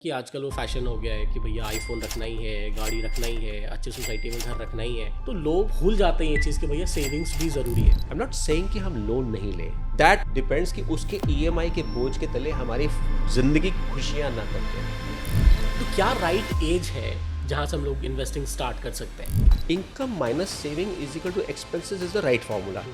कि आजकल वो फैशन हो गया है कि भैया आईफोन रखना ही है, गाड़ी रखना ही है, अच्छी सोसाइटी में घर रखना ही है। तो लोग भूल जाते हैं ये चीज़ कि भैया सेविंग्स भी ज़रूरी है। आई एम नॉट सेइंग कि हम लोन नहीं लें, दैट डिपेंड्स कि उसके ईएमआई के बोझ के तले हमारी जिंदगी की खुशियां ना कटें। तो क्या राइट एज है जहाँ से हम लोग इन्वेस्टिंग स्टार्ट कर सकते हैं? Income minus saving is equal to expenses is the right formula.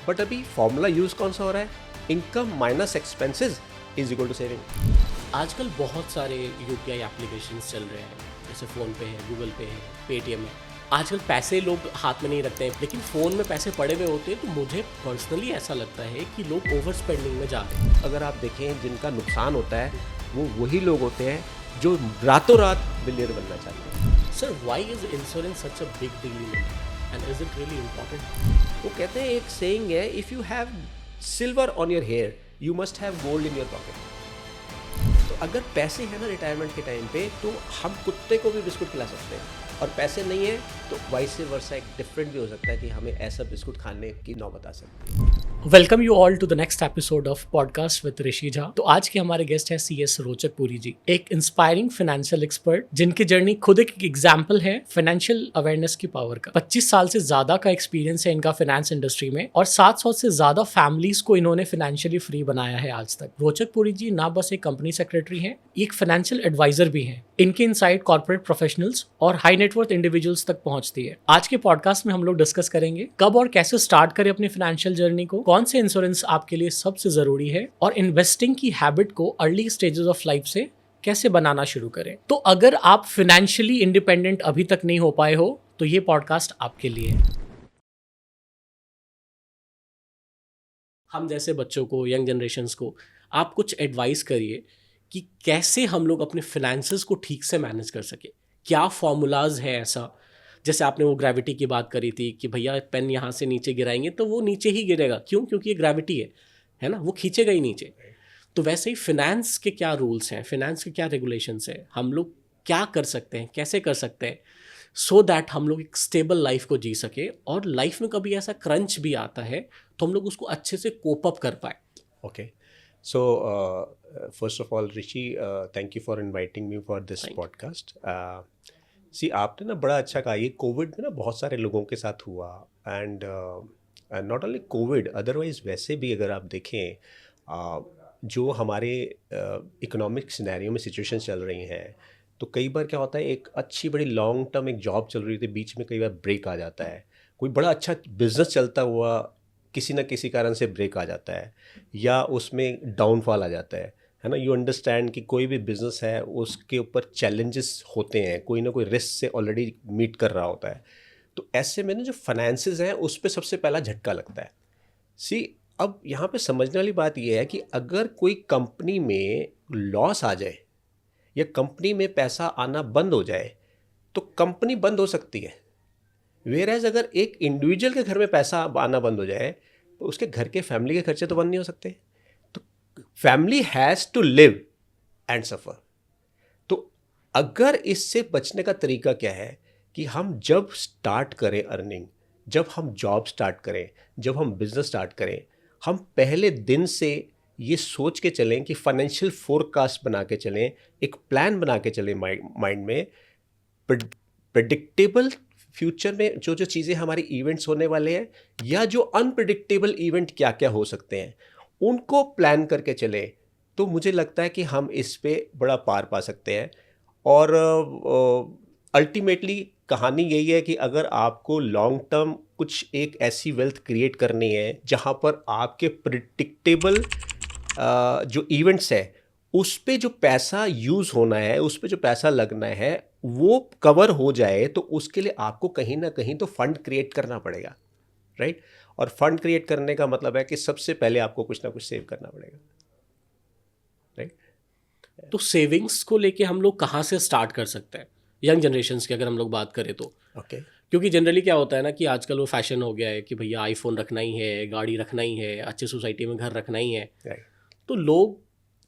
But अभी फार्मूला यूज कौन सा हो रहा है? Income minus expenses is equal to saving. आजकल बहुत सारे यूपीआई एप्लीकेशंस चल रहे हैं, जैसे फ़ोनपे है, गूगल पे है, पेटीएम है। आजकल पैसे लोग हाथ में नहीं रखते हैं, लेकिन फ़ोन में पैसे पड़े हुए होते हैं। तो मुझे पर्सनली ऐसा लगता है कि लोग ओवर स्पेंडिंग में जा रहे हैं। अगर आप देखें जिनका नुकसान होता है वो वही लोग होते हैं जो रातों रात बिलियनर बनना चाहते हैं। Sir, why is insurance such a big deal in India and is it really important? वो कहते हैं, एक सेइंग है, if you have silver on your hair you must have gold in your pocket. तो अगर पैसे हैं ना रिटायरमेंट के टाइम पे, तो हम कुत्ते को भी बिस्कुट खिला सकते हैं, और पैसे नहीं है तो वाइस वर्सा एक डिफरेंट भी हो सकता है कि हमें ऐसा बिस्कुट खाने की नौबत आ सकती है। Welcome you all to the next episode of podcast with Rishi Jha. तो आज के हमारे गेस्ट है सीएस रोचकपुरी जी, एक इंस्पायरिंग फाइनेंशियल एक्सपर्ट जिनकी जर्नी खुद एक एग्जांपल है फाइनेंशियल अवेयरनेस की पावर का। 25 साल से ज्यादा का एक्सपीरियंस है इनका फाइनेंस इंडस्ट्री में, और 700 से ज्यादा फैमिलीज को इन्होंने फाइनेंशियली फ्री बनाया है आज तक। रोचकपुरी जी ना बस एक कंपनी सेक्रेटरी हैं, एक फाइनेंशियल एडवाइजर भी हैं। इनके इनसाइट कॉर्पोरेट प्रोफेशनल्स और हाई नेटवर्थ इंडिविजुअल्स तक पहुंचती है। आज के पॉडकास्ट में हम लोग डिस्कस करेंगे कब और कैसे स्टार्ट करें अपनी फाइनेंशियल जर्नी को, कौन से इंश्योरेंस आपके लिए सबसे जरूरी है, और इन्वेस्टिंग की हैबिट को अर्ली स्टेजेस ऑफ लाइफ से कैसे बनाना शुरू करें। तो अगर आप फाइनेंशियली इंडिपेंडेंट अभी तक नहीं हो पाए हो तो ये पॉडकास्ट आपके लिए है। हम जैसे बच्चों को, यंग जनरेशन्स को आप कुछ एडवाइस करिए कि कैसे हम लोग अपने फिनेंसेस को ठीक से मैनेज कर सके। क्या फॉर्मूलाज है ऐसा, जैसे आपने वो ग्रेविटी की बात करी थी कि भैया पेन यहाँ से नीचे गिराएंगे तो वो नीचे ही गिरेगा। क्यों? क्योंकि ये ग्रेविटी है ना, वो खींचेगा ही नीचे। तो वैसे ही फिनेंस के क्या रूल्स हैं, फिनेंस के क्या रेगुलेशंस हैं, हम लोग क्या कर सकते हैं, कैसे कर सकते हैं, सो दैट हम लोग एक स्टेबल लाइफ को जी सके, और लाइफ में कभी ऐसा क्रंच भी आता है तो हम लोग उसको अच्छे से कोप अप कर पाए। Okay, so first of all Rishi, thank you for inviting me for this podcast. See, आपने ना बड़ा अच्छा कहा, ये कोविड में ना बहुत सारे लोगों के साथ हुआ, and not only Covid, otherwise वैसे भी अगर आप देखें जो हमारे इकोनॉमिक सिनेरियो में सिचुएशन चल रही हैं, तो कई बार क्या होता है, एक अच्छी बड़ी लॉन्ग टर्म एक जॉब चल रही थी, बीच में कई बार ब्रेक आ जाता है। कोई बड़ा अच्छा बिजनेस चलता हुआ किसी न किसी कारण से ब्रेक आ जाता है, या उसमें डाउनफॉल आ जाता है ना। यू अंडरस्टैंड कि कोई भी बिजनेस है उसके ऊपर चैलेंजेस होते हैं, कोई ना कोई रिस्क से ऑलरेडी मीट कर रहा होता है। तो ऐसे में ना जो फाइनेंसेस हैं उस पर सबसे पहला झटका लगता है। सी, अब यहाँ पे समझने वाली बात यह है कि अगर कोई कंपनी में लॉस आ जाए या कंपनी में पैसा आना बंद हो जाए तो कंपनी बंद हो सकती है। वेयरएज अगर एक इंडिविजुअल के घर में पैसा आना बंद हो जाए तो उसके घर के फैमिली के खर्चे तो बंद नहीं हो सकते। तो family has to live and suffer. तो अगर इससे बचने का तरीका क्या है कि हम जब स्टार्ट करें अर्निंग, जब हम जॉब स्टार्ट करें, जब हम बिजनेस स्टार्ट करें, हम पहले दिन से ये सोच के चलें कि फाइनेंशियल फोरकास्ट बना के चलें, एक प्लान बना के चलें माइंड में, प्रेडिक्टेबल फ्यूचर में जो जो चीज़ें हमारी इवेंट्स होने वाले हैं, या जो अनप्रिडिक्टेबल इवेंट क्या क्या हो सकते हैं, उनको प्लान करके चले। तो मुझे लगता है कि हम इस पे बड़ा पार पा सकते हैं। और अल्टीमेटली कहानी यही है कि अगर आपको लॉन्ग टर्म कुछ एक ऐसी वेल्थ क्रिएट करनी है जहाँ पर आपके प्रिडिक्टेबल जो इवेंट्स है उस पे जो पैसा यूज़ होना है, उस पे जो पैसा लगना है वो कवर हो जाए, तो उसके लिए आपको कहीं ना कहीं तो फंड क्रिएट करना पड़ेगा, राइट। और फंड क्रिएट करने का मतलब है कि सबसे पहले आपको कुछ ना कुछ सेव करना पड़ेगा, राइट। तो सेविंग्स को लेके हम लोग कहाँ से स्टार्ट कर सकते हैं, यंग जनरेशन्स की अगर हम लोग बात करें तो? ओके, क्योंकि जनरली क्या होता है ना कि आजकल वो फैशन हो गया है कि भैया आईफोन रखना ही है, गाड़ी रखना ही है, अच्छी सोसाइटी में घर रखना ही है। राइट, तो लोग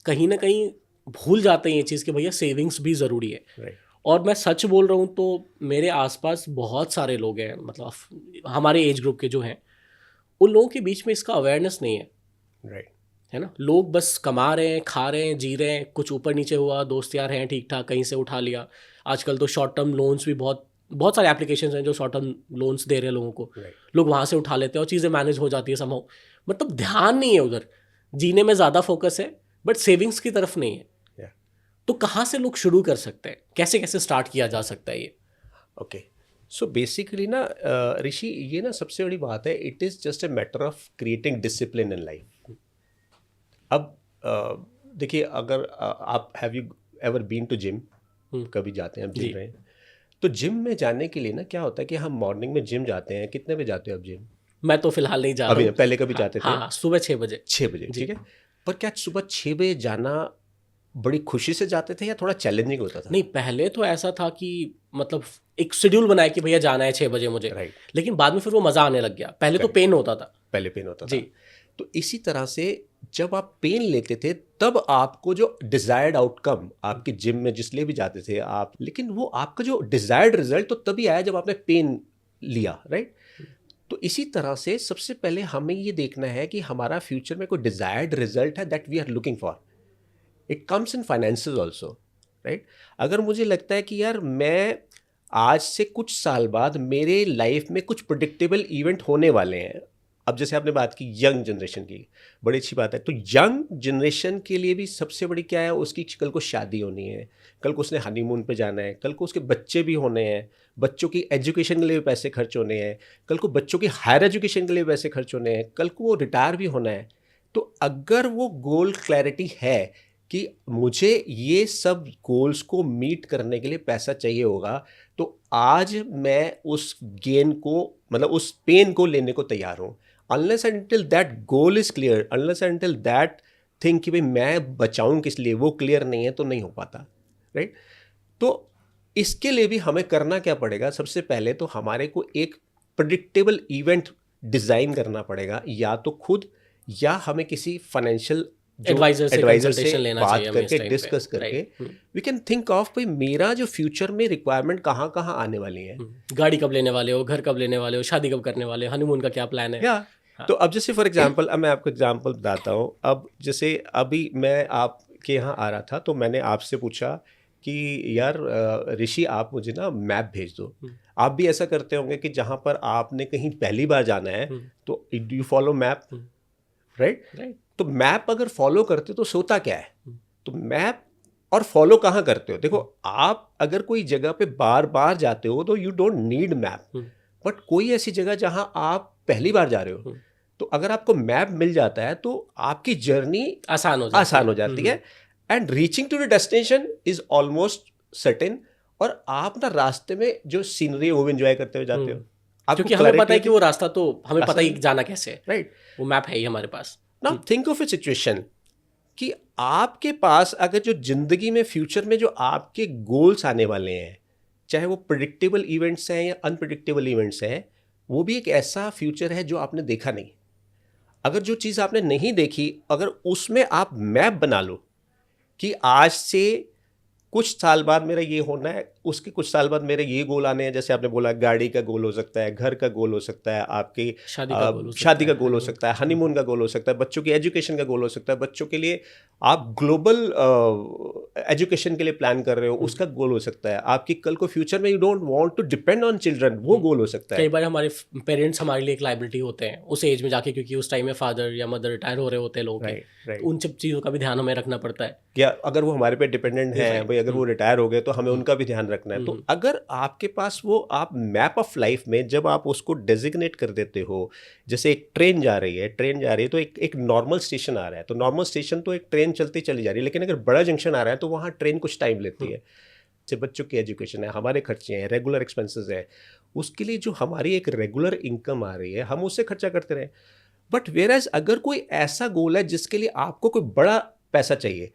कहीं ना कहीं भूल जाते हैं ये चीज़ कि भैया सेविंग्स भी ज़रूरी है। राइट, और मैं सच बोल रहा हूँ तो मेरे आसपास बहुत सारे लोग हैं, मतलब हमारे एज ग्रुप के जो हैं, उन लोगों के बीच में इसका अवेयरनेस नहीं है। राइट। है ना, लोग बस कमा रहे हैं, खा रहे हैं, जी रहे हैं, कुछ ऊपर नीचे हुआ, दोस्त यार हैं ठीक ठाक, कहीं से उठा लिया। आजकल तो शॉर्ट टर्म लोन्स भी बहुत बहुत सारे एप्लीकेशंस हैं जो शॉर्ट टर्म लोन्स दे रहे हैं लोगों को, लोग वहाँ से उठा लेते हैं और चीज़ें मैनेज हो जाती है समहाउ। मतलब ध्यान नहीं है उधर, जीने में ज़्यादा फोकस है बट सेविंग्स की तरफ नहीं है। तो कहाँ से लोग शुरू कर सकते हैं, कैसे कैसे स्टार्ट किया जा सकता है ये? ओके, सो बेसिकली ना ऋषि, ये ना सबसे बड़ी बात है, it is just a matter of creating discipline in life. अब देखिए, अगर आप have you ever been to gym, कभी जाते हैं आप जिम में, तो जिम में जाने के लिए ना क्या होता है कि हम मॉर्निंग में जिम जाते हैं। कितने बजे जाते हो आप जिम? मैं तो फिलहाल नहीं जा रहा अभी हूँ। पहले कभी जाते थे? हाँ, सुबह 6 बजे। 6 बजे, ठीक है। पर क्या सुबह 6 बजे जाना बड़ी खुशी से जाते थे या थोड़ा चैलेंजिंग होता था? नहीं, पहले तो ऐसा था कि मतलब एक शेड्यूल बनाया कि भैया जाना है 6 बजे मुझे, राइट। लेकिन बाद में फिर वो मज़ा आने लग गया। पहले तो पेन होता था। पहले पेन होता था जी। तो इसी तरह से जब आप पेन लेते थे तब आपको जो डिजायर्ड आउटकम, आपके जिम में जिस लिए भी जाते थे आप, लेकिन वो आपका जो डिजायर्ड रिजल्ट तो तभी आया जब आपने पेन लिया, राइट। तो इसी तरह से सबसे पहले हमें ये देखना है कि हमारा फ्यूचर में कोई डिजायर्ड रिजल्ट है that we are looking for. It comes in finances also, right. अगर मुझे लगता है कि यार मैं आज से कुछ साल बाद मेरे लाइफ में कुछ प्रेडिक्टेबल इवेंट होने वाले हैं। अब जैसे आपने बात की यंग जनरेशन की, बड़ी अच्छी बात है। तो यंग जनरेशन के लिए भी सबसे बड़ी क्या है, उसकी कल को शादी होनी है, कल को उसने हनीमून पे जाना है, कल को उसके बच्चे भी होने हैं, बच्चों की एजुकेशन के लिए भी पैसे खर्च होने हैं, कल को बच्चों की हायर एजुकेशन के लिए पैसे खर्च होने हैं, कल को वो रिटायर भी होना है। तो अगर वो गोल क्लैरिटी है कि मुझे ये सब गोल्स को मीट करने के लिए पैसा चाहिए होगा, तो आज मैं उस गेन को, मतलब उस पेन को लेने को तैयार हूँ। Unless and till that goal is clear, unless and till that think कि भाई मैं बचाऊं किस लिए, वो क्लियर नहीं है तो नहीं हो पाता, राइट। तो इसके लिए भी हमें करना क्या पड़ेगा? सबसे पहले तो हमारे को एक प्रेडिक्टेबल इवेंट डिज़ाइन करना पड़ेगा, या तो खुद या हमें किसी फाइनेंशियल एडवाइजर से बात करके, डिस्कस करके वी कैन थिंक ऑफ भाई मेरा जो फ्यूचर में रिक्वायरमेंट कहाँ कहाँ आने वाली है। गाड़ी कब लेने वाले हो, घर कब लेने वाले हो, शादी कब करने वाले हो, हनीमून का क्या प्लान है? हाँ। तो अब जैसे फॉर एग्जांपल, अब मैं आपको एग्जांपल बताता हूँ। अब जैसे अभी मैं आपके यहाँ आ रहा था तो मैंने आपसे पूछा कि यार ऋषि, आप मुझे ना मैप भेज दो। आप भी ऐसा करते होंगे कि जहाँ पर आपने कहीं पहली बार जाना है तो यू फॉलो मैप, राइट। तो मैप अगर फॉलो करते हो तो सोता क्या है? तो मैप और फॉलो कहाँ करते हो? देखो, आप अगर कोई जगह पे बार बार जाते हो तो you don't need map, but कोई ऐसी जगह जहाँ आप पहली बार जा रहे हो तो अगर आपको मैप मिल जाता है तो आपकी जर्नी आसान हो जाती है and reaching to the destination is almost certain. और आप ना रास्ते में जो सीनरी है वो भी एंजॉय करते हुए जाते हो, क्योंकि हमें पता है कि वो रास्ता तो हमें पता ही जाना कैसे है, राइट। वो मैप है ही हमारे पास। Now think of a situation कि आपके पास अगर जो जिंदगी में फ्यूचर में जो आपके गोल्स आने वाले हैं, चाहे वो प्रेडिक्टेबल इवेंट्स हैं या अनप्रेडिक्टेबल इवेंट्स हैं, वो भी एक ऐसा फ्यूचर है जो आपने देखा नहीं। अगर जो चीज़ आपने नहीं देखी, अगर उसमें आप मैप बना लो कि आज से कुछ साल बाद मेरा ये होना है, उसके कुछ साल बाद मेरे ये गोल आने हैं। जैसे आपने बोला, गाड़ी का गोल हो सकता है, घर का गोल हो सकता है, आपकी शादी का गोल हो सकता है, हनीमून का गोल हो सकता है, बच्चों की एजुकेशन का गोल हो सकता है, बच्चों के लिए आप ग्लोबल एजुकेशन के लिए प्लान कर रहे हो, उसका गोल हो सकता है, आपकी कल को फ्यूचर में you don't want to depend on children, वो गोल हो सकता है। कई बार हमारे पेरेंट्स हमारे लिए एक लायबिलिटी होते हैं उस एज में जाके, क्योंकि उस टाइम में फादर या मदर रिटायर हो रहे होते हैं लोगों के, तो उन सब चीज़ों का भी ध्यान हमें रखना पड़ता है। क्या अगर वो हमारे पे डिपेंडेंट है भाई, अगर वो रिटायर हो गए तो हमें उनका भी ध्यान रखना है। तो अगर आपके पास वो आप मैप ऑफ लाइफ में जब आप उसको डेजिग्नेट कर देते हो, जैसे एक ट्रेन जा रही है तो एक नॉर्मल स्टेशन आ रहा है, तो नॉर्मल स्टेशन तो एक ट्रेन चलती चली जा रही है, लेकिन अगर बड़ा जंक्शन आ रहा है तो वहाँ ट्रेन कुछ टाइम लेती है। जैसे बच्चों की एजुकेशन है, हमारे खर्चे हैं, रेगुलर एक्सपेंसेस है, उसके लिए जो हमारी एक रेगुलर इनकम आ रही है हम उससे खर्चा करते रहें। बट वेयरएज अगर कोई ऐसा गोल है जिसके लिए आपको कोई बड़ा पैसा चाहिए,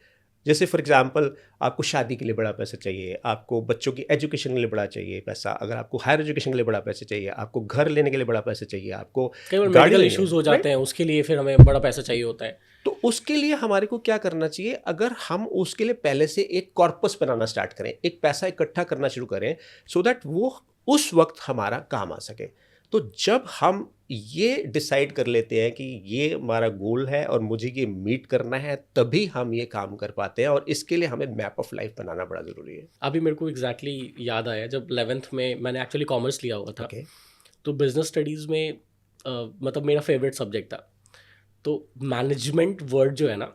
जैसे फॉर एग्जांपल आपको शादी के लिए बड़ा पैसा चाहिए, आपको बच्चों की एजुकेशन के लिए बड़ा चाहिए पैसा, अगर आपको हायर एजुकेशन के लिए बड़ा पैसा चाहिए, आपको घर लेने के लिए बड़ा पैसा चाहिए, आपको मेडिकल इश्यूज हो जाते हैं, उसके लिए फिर हमें बड़ा पैसा चाहिए होता है। तो उसके लिए हमारे को क्या करना चाहिए? अगर हम उसके लिए पहले से एक कॉर्पस बनाना स्टार्ट करें, एक पैसा इकट्ठा करना शुरू करें, सो दैट वो उस वक्त हमारा काम आ सके। तो जब हम ये डिसाइड कर लेते हैं कि ये हमारा गोल है और मुझे ये मीट करना है, तभी हम ये काम कर पाते हैं, और इसके लिए हमें मैप ऑफ लाइफ बनाना बड़ा ज़रूरी है। अभी मेरे को एग्जैक्टली याद आया, जब 11th में मैंने एक्चुअली कॉमर्स लिया हुआ था, Okay. तो बिजनेस स्टडीज़ में मतलब मेरा फेवरेट सब्जेक्ट था। तो मैनेजमेंट वर्ड जो है ना,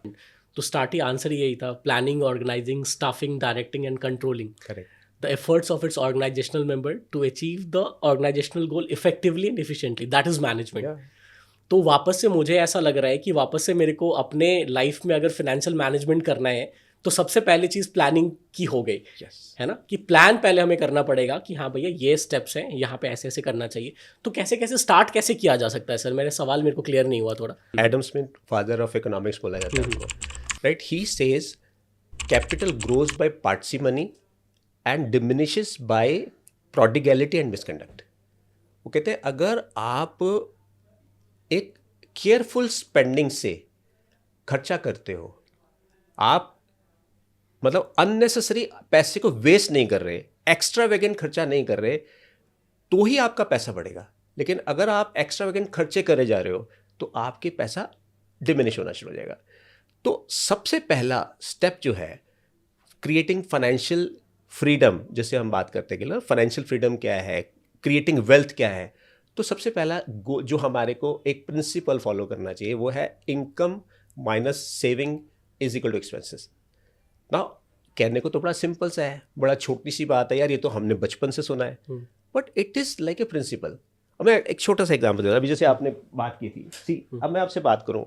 तो स्टार्ट ही आंसर यही था, planning, organising, staffing, directing and controlling Correct. the efforts of its organizational member to achieve the organizational goal effectively and efficiently. That is management. Yeah. तो वापस से मुझे ऐसा लग रहा है कि वापस से मेरे को अपने लाइफ में अगर फाइनेंशियल मैनेजमेंट करना है तो सबसे पहले चीज़ प्लानिंग की हो गई, Yes. है ना, कि प्लान पहले हमें करना पड़ेगा कि हाँ भैया ये स्टेप्स हैं, यहाँ पे ऐसे ऐसे करना चाहिए। तो कैसे कैसे स्टार्ट कैसे किया जा सकता है सर? मेरे सवाल मेरे को क्लियर नहीं हुआ थोड़ा। Adam Smith, father of economics बोला जाता है उनको, right? He says capital grows by parsimony and diminishes by prodigality and misconduct. वो कहते हैं अगर आप एक केयरफुल स्पेंडिंग से खर्चा करते हो, आप मतलब अननेसेसरी पैसे को वेस्ट नहीं कर रहे, एक्स्ट्रावेगेंट खर्चा नहीं कर रहे, तो ही आपका पैसा बढ़ेगा। लेकिन अगर आप एक्स्ट्रावेगेंट खर्चे करे जा रहे हो तो आपके पैसा डिमिनिश होना शुरू हो जाएगा। तो सबसे पहला स्टेप जो है क्रिएटिंग फाइनेंशियल फ्रीडम, जैसे हम बात करते हैं कि फाइनेंशियल फ्रीडम क्या है, क्रिएटिंग वेल्थ क्या है, तो सबसे पहला जो हमारे को एक प्रिंसिपल फॉलो करना चाहिए वो है income minus saving is equal to expenses. ना कहने को तो बड़ा सिंपल सा है, बड़ा छोटी सी बात है यार, ये तो हमने बचपन से सुना है, but it is like a principle. अब मैं एक छोटा सा एग्जाम्पल देता हूँ। अभी जैसे आपने बात की थी, सी अब मैं आपसे बात करूँ,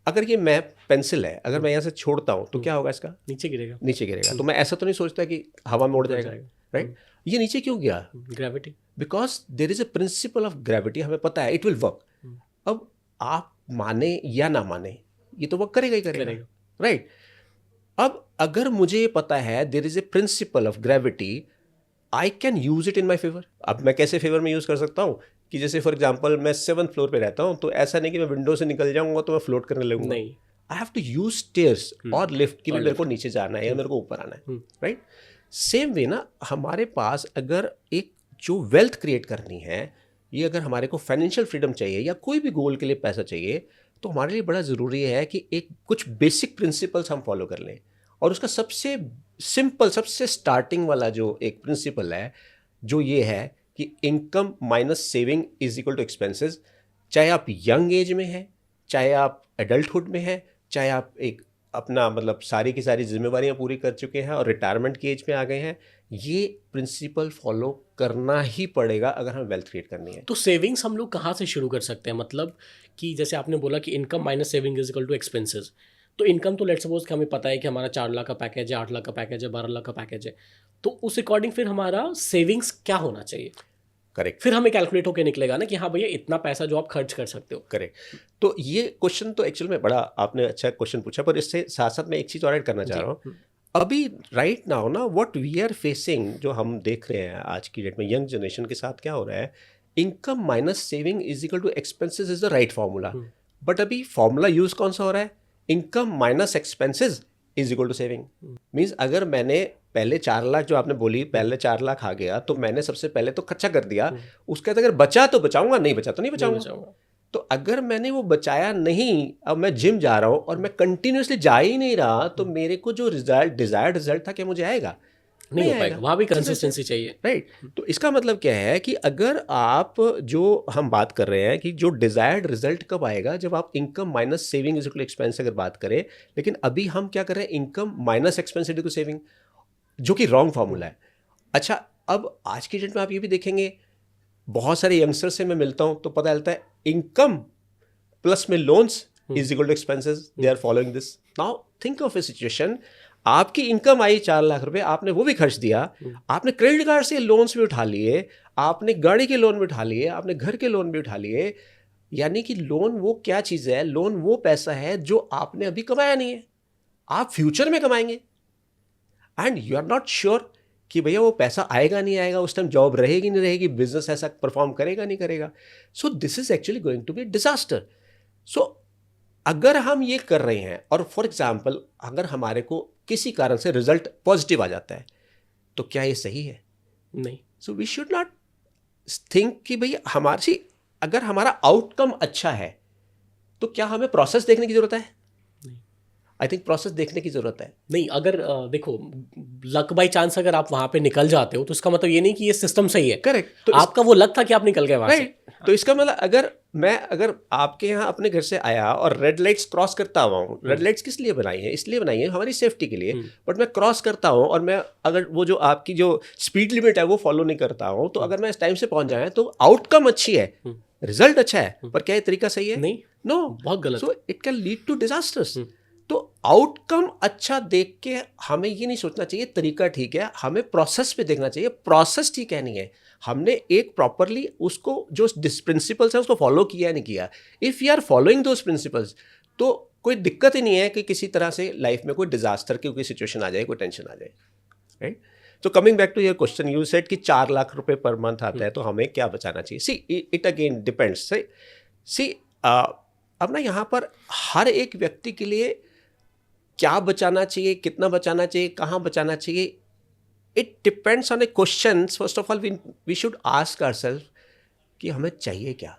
अगर ये मैं पेंसिल है, अगर मैं यहाँ से छोड़ता हूँ तो क्या होगा, इसका नीचे गिरेगा। नीचे गिरेगा। तो मैं ऐसा तो नहीं सोचता कि हवा में उड़ जाएगा, राइट? ये नीचे क्यों गया? Gravity. Because there is a principle of gravity, हमें पता है इट विल वर्क। अब आप माने या ना माने, ये तो वर्क करेगा ही करेगा, राइट? अब अगर मुझे पता है there is a principle of gravity, I can use it in my favour. अब मैं कैसे फेवर में यूज कर सकता हूँ कि जैसे फॉर एग्जाम्पल मैं 7th फ्लोर पे रहता हूँ, तो ऐसा नहीं कि मैं विंडो से निकल जाऊंगा तो मैं फ्लोट करने लगूंगा, नहीं, I have to use stairs और लिफ्ट कि मेरे को नीचे जाना है या मेरे को ऊपर आना है, राइट? सेम वे ना, हमारे पास अगर एक जो वेल्थ क्रिएट करनी है, ये अगर हमारे को फाइनेंशियल फ्रीडम चाहिए या कोई भी गोल के लिए पैसा चाहिए, तो हमारे लिए बड़ा ज़रूरी है कि एक कुछ बेसिक प्रिंसिपल्स हम फॉलो कर लें। और उसका सबसे सिंपल, सबसे स्टार्टिंग वाला जो एक प्रिंसिपल है, जो ये है कि income minus saving is equal to expenses. चाहे आप यंग एज में हैं, चाहे आप एडल्टहुड में हैं, चाहे आप एक अपना मतलब सारी की सारी जिम्मेवारियां पूरी कर चुके हैं और रिटायरमेंट की एज में आ गए हैं, ये प्रिंसिपल फॉलो करना ही पड़ेगा अगर हमें वेल्थ क्रिएट करनी है। तो सेविंग्स हम लोग कहाँ से शुरू कर सकते हैं? मतलब कि जैसे आपने बोला कि income minus saving is equal to expenses, तो इनकम तो लेट्स सपोज कि हमें पता है कि हमारा 4 लाख का पैकेज है, 8 लाख का पैकेज है, 12 लाख का पैकेज है, तो उस अकॉर्डिंग फिर हमारा सेविंग्स क्या होना चाहिए? करेक्ट। फिर हमें कैलकुलेट होकर निकलेगा ना कि हाँ भैया इतना पैसा जो आप खर्च कर सकते हो। करेक्ट। तो ये क्वेश्चन तो एक्चुअल में बड़ा आपने अच्छा क्वेश्चन पूछा, पर इससे साथ साथ मैं एक चीज़ और ऐड करना चाह रहा हूँ। अभी राइट नाउ ना व्हाट वी आर फेसिंग, जो हम देख रहे हैं आज की डेट में यंग जनरेशन के साथ क्या हो रहा है, income minus saving is equal to expenses is the right formula. But अभी फार्मूला यूज कौन सा हो रहा है? Income minus expenses is equal to saving. Means अगर मैंने पहले 4 लाख जो आपने बोली, पहले 4 लाख आ गया तो मैंने सबसे पहले तो खर्चा कर दिया, उसके बाद अगर बचा तो बचाऊंगा, नहीं बचा तो नहीं बचाऊंगा। तो अगर मैंने वो बचाया नहीं, अब मैं जिम जा रहा हूँ और मैं कंटिन्यूसली जा ही नहीं रहा, तो मेरे को जो डिजायर्ड रिजल्ट था क्या मुझे आएगा? नहीं हो पाएगा। वहाँ भी कंसिस्टेंसी चाहिए, राइट? तो इसका मतलब क्या है कि अगर आप जो हम बात कर रहे हैं कि जो डिजायर्ड रिजल्ट कब आएगा, जब आप income minus saving is equal to expense अगर बात करें, लेकिन अभी हम क्या कर रहे हैं, income minus expense equal to saving, जो कि रॉन्ग फार्मूला है। अच्छा, अब आज की डेट में आप ये भी देखेंगे, बहुत सारे यंगस्टर्स से मैं मिलता हूँ तो पता चलता है इनकम प्लस में loans is equal to expenses, they are following this. Now think of a situation, आपकी इनकम आई 4 लाख रुपए, आपने वो भी खर्च दिया, आपने क्रेडिट कार्ड से लोन्स भी उठा लिए, आपने गाड़ी के लोन भी उठा लिए, आपने घर के लोन भी उठा लिए। यानी कि लोन वो क्या चीज़ है? लोन वो पैसा है जो आपने अभी कमाया नहीं है, आप फ्यूचर में कमाएंगे, and you are not sure कि भैया वो पैसा आएगा नहीं आएगा, उस टाइम जॉब रहेगी नहीं रहेगी, बिजनेस ऐसा परफॉर्म करेगा नहीं करेगा। So this is actually going to be disaster. So अगर हम ये कर रहे हैं और फॉर एग्जाम्पल अगर हमारे को किसी कारण से रिजल्ट पॉजिटिव आ जाता है, तो क्या ये सही है? नहीं। So we should not think कि भैया हमारी अगर हमारा आउटकम अच्छा है तो क्या हमें प्रोसेस देखने की जरूरत है? आई थिंक प्रोसेस देखने की जरूरत है। नहीं, अगर देखो, लक बाई चांस अगर आप वहां पे निकल जाते हो तो इसका मतलब ये नहीं कि ये सिस्टम सही है। करेक्ट। तो आपका वो लक था कि आप निकल गए वहां से। राइट। तो इसका मतलब अगर आपके यहाँ अपने घर से आया और रेड लाइट्स क्रॉस करता हुआ हूँ, रेड लाइट्स किस लिए बनाई है? इसलिए बनाई है हमारी सेफ्टी के लिए, बट मैं क्रॉस करता हूँ और मैं अगर वो जो आपकी जो स्पीड लिमिट है वो फॉलो नहीं करता हूँ, तो अगर मैं इस टाइम से पहुंच जाए तो आउटकम अच्छी है, रिजल्ट अच्छा है, पर क्या ये तरीका सही है? नहीं, नो, बहुत गलत। So it can lead to disasters. तो आउटकम अच्छा देख के हमें ये नहीं सोचना चाहिए तरीका ठीक है, हमें प्रोसेस पे देखना चाहिए। प्रोसेस ठीक है नहीं है, हमने एक प्रॉपरली उसको जो प्रिंसिपल्स है उसको फॉलो किया है नहीं किया। If you are following those principles तो कोई दिक्कत ही नहीं है कि किसी तरह से लाइफ में कोई डिजास्टर की कोई सिचुएशन आ जाए, कोई टेंशन आ जाए, राइट। तो coming back to your question, you said कि 4 लाख रुपए पर मंथ आता है तो हमें क्या बचाना चाहिए? See it again depends. See अब ना यहाँ पर हर एक व्यक्ति के लिए क्या बचाना चाहिए, कितना बचाना चाहिए, कहाँ बचाना चाहिए, it depends on a question. First of all we should ask ourselves कि हमें चाहिए क्या।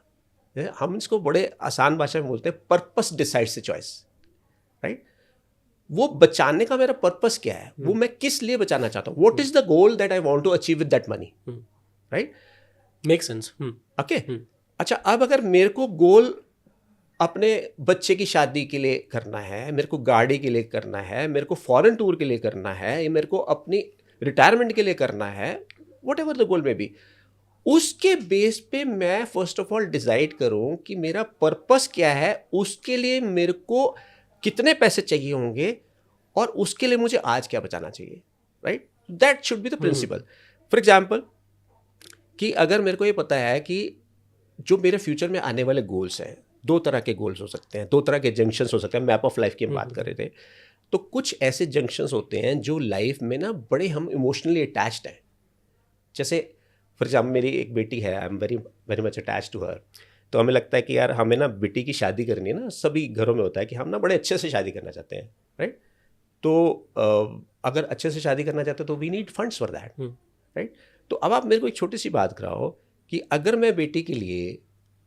हम इसको बड़े आसान भाषा में बोलते हैं, purpose decides the choice, right. वो बचाने का मेरा पर्पस क्या है, वो मैं किस लिए बचाना चाहता हूँ, what is the goal that I want to achieve with that money, right. Make sense. Okay. अच्छा, अब अगर मेरे को गोल अपने बच्चे की शादी के लिए करना है, मेरे को गाड़ी के लिए करना है, मेरे को फॉरेन टूर के लिए करना है, मेरे को अपनी रिटायरमेंट के लिए करना है, वट एवर द गोल में भी, उसके बेस पे मैं फर्स्ट ऑफ ऑल डिसाइड करूं कि मेरा पर्पस क्या है, उसके लिए मेरे को कितने पैसे चाहिए होंगे और उसके लिए मुझे आज क्या बचाना चाहिए, right. That should be the principle. For example कि अगर मेरे को ये पता है कि जो मेरे फ्यूचर में आने वाले गोल्स हैं, 2 तरह के गोल्स हो सकते हैं, 2 तरह के जंक्शंस हो सकते हैं, मैप ऑफ लाइफ की हम बात कर रहे थे, तो कुछ ऐसे जंक्शंस होते हैं जो लाइफ में ना बड़े हम इमोशनली अटैच्ड हैं। जैसे फॉर एग्जाम्पल मेरी एक बेटी है, I am very very much attach to her. तो हमें लगता है कि यार हमें ना बेटी की शादी करनी है ना, सभी घरों में होता है कि हम ना बड़े अच्छे से शादी करना चाहते हैं, राइट। तो अगर अच्छे से शादी करना चाहते हैं तो we need funds for that, right. तो अब आप मेरे को एक छोटी सी बात कराओ कि अगर मैं बेटी के लिए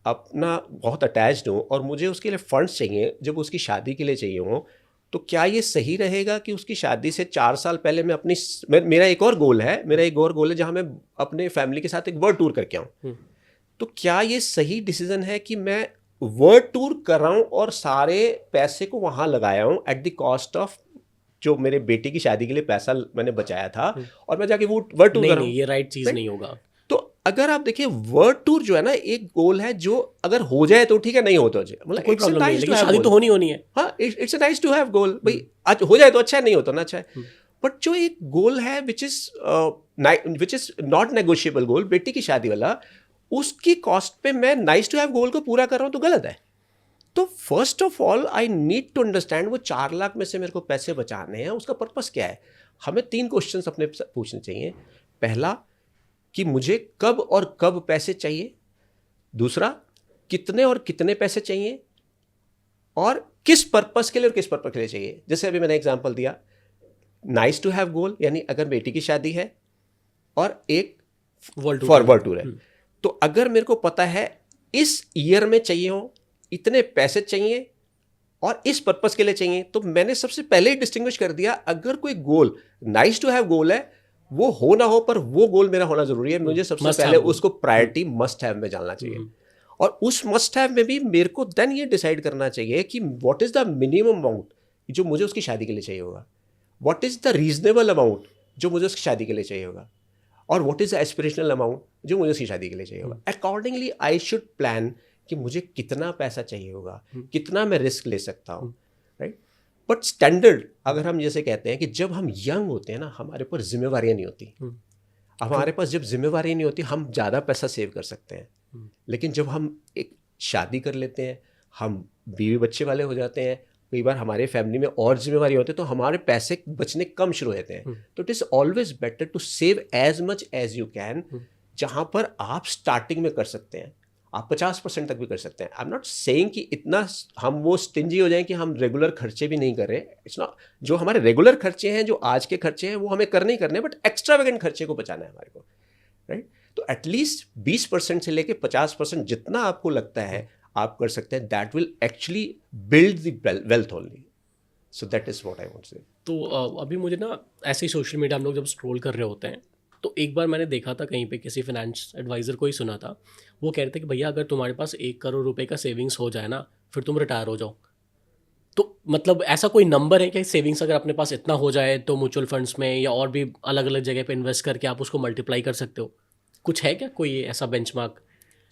अपना बहुत अटैच्ड हूँ और मुझे उसके लिए फंड्स चाहिए जब उसकी शादी के लिए चाहिए हो, तो क्या ये सही रहेगा कि उसकी शादी से 4 साल पहले मैं अपनी मेरा एक और गोल है जहाँ मैं अपने फैमिली के साथ एक वर्ल्ड टूर करके आऊँ, तो क्या ये सही डिसीजन है कि मैं वर्ल्ड टूर कर रहा हूँ और सारे पैसे को वहाँ लगाया हूँ एट द कॉस्ट ऑफ जो मेरे बेटे की शादी के लिए पैसा मैंने बचाया था, और मैं जाके वो वर्ल्ड टूर कर रहा हूँ? ये राइट चीज नहीं होगा। तो अगर आप देखिए वर्ल्ड टूर जो है ना, एक गोल है जो अगर हो जाए तो ठीक है, नहीं हो तो मतलब कोई प्रॉब्लम नहीं है, लेकिन शादी तो होनी है। हाँ, it's nice to have goal, भाई आज हो जाए तो अच्छा है, नहीं हो तो ना अच्छा है। बट जो एक गोल है विच इज नॉट नेगोशिएबल गोल, बेटी की शादी वाला, उसकी कॉस्ट पे मैं नाइस टू हैव गोल को पूरा कर रहा हूँ तो गलत है। तो first of all I need to understand वो 4 लाख में से मेरे को पैसे बचाने हैं, उसका पर्पस क्या है। हमें 3 क्वेश्चंस अपने पूछने चाहिए। पहला कि मुझे कब और कब पैसे चाहिए, दूसरा कितने और कितने पैसे चाहिए, और किस पर्पस के लिए और किस पर्पस के लिए चाहिए। जैसे अभी मैंने एग्जांपल दिया, नाइस टू हैव गोल यानी अगर बेटी की शादी है और एक वर्ल्ड टूर है, तो अगर मेरे को पता है इस ईयर में चाहिए हो, इतने पैसे चाहिए और इस पर्पस के लिए चाहिए, तो मैंने सबसे पहले ही डिस्टिंग्विश कर दिया। अगर कोई गोल नाइस टू हैव गोल है, वो हो ना हो, पर वो गोल मेरा होना जरूरी है, मुझे सबसे पहले उसको प्रायोरिटी मस्ट हैव में जानना चाहिए। और उस मस्ट हैव में भी मेरे को देन ये डिसाइड करना चाहिए कि what is the minimum amount जो मुझे उसकी शादी के लिए चाहिए होगा, what is the reasonable amount जो मुझे उसकी शादी के लिए चाहिए होगा, और what is the aspirational amount जो मुझे उसकी शादी के लिए चाहिए होगा। अकॉर्डिंगली आई शुड प्लान कि मुझे कितना पैसा चाहिए होगा, कितना मैं रिस्क ले सकता हूँ, राइट। बट स्टैंडर्ड अगर हम जैसे कहते हैं कि जब हम यंग होते हैं ना, हमारे ऊपर जिम्मेवारियाँ नहीं होती। अब हमारे पास जब जिम्मेवारी नहीं होती, हम ज़्यादा पैसा सेव कर सकते हैं। लेकिन जब हम एक शादी कर लेते हैं, हम बीवी बच्चे वाले हो जाते हैं, कई बार हमारे फैमिली में और जिम्मेवारी होती है, तो हमारे पैसे बचने कम शुरू होते हैं। तो it is always better to save as much as you can. जहाँ पर आप स्टार्टिंग में कर सकते हैं, आप 50% तक भी कर सकते हैं। आई एम नॉट सेइंग कि इतना हम वो स्टिंजी हो जाएं कि हम रेगुलर खर्चे भी नहीं कर रहे। इट्स नॉट, जो हमारे रेगुलर खर्चे हैं, जो आज के खर्चे हैं, वो हमें करने ही करने, बट एक्स्ट्रावेगेंट खर्चे को बचाना है हमारे को, राइट। तो एटलीस्ट 20% से लेके 50% जितना आपको लगता है आप कर सकते हैं, that will actually build the wealth only. So that is what I want say. तो अभी मुझे ना ऐसे ही सोशल मीडिया हम लोग जब स्क्रॉल कर रहे होते हैं तो एक बार मैंने देखा था कहीं पे किसी फाइनेंस एडवाइज़र को ही सुना था, वो कह रहे थे कि भैया अगर तुम्हारे पास 1 करोड़ रुपए का सेविंग्स हो जाए ना फिर तुम रिटायर हो जाओ. तो मतलब ऐसा कोई नंबर है कि सेविंग्स अगर अपने पास इतना हो जाए तो म्यूचुअल फंड्स में या और भी अलग अलग जगह पे इन्वेस्ट करके आप उसको मल्टीप्लाई कर सकते हो? कुछ है क्या कोई ऐसा बेंचमार्क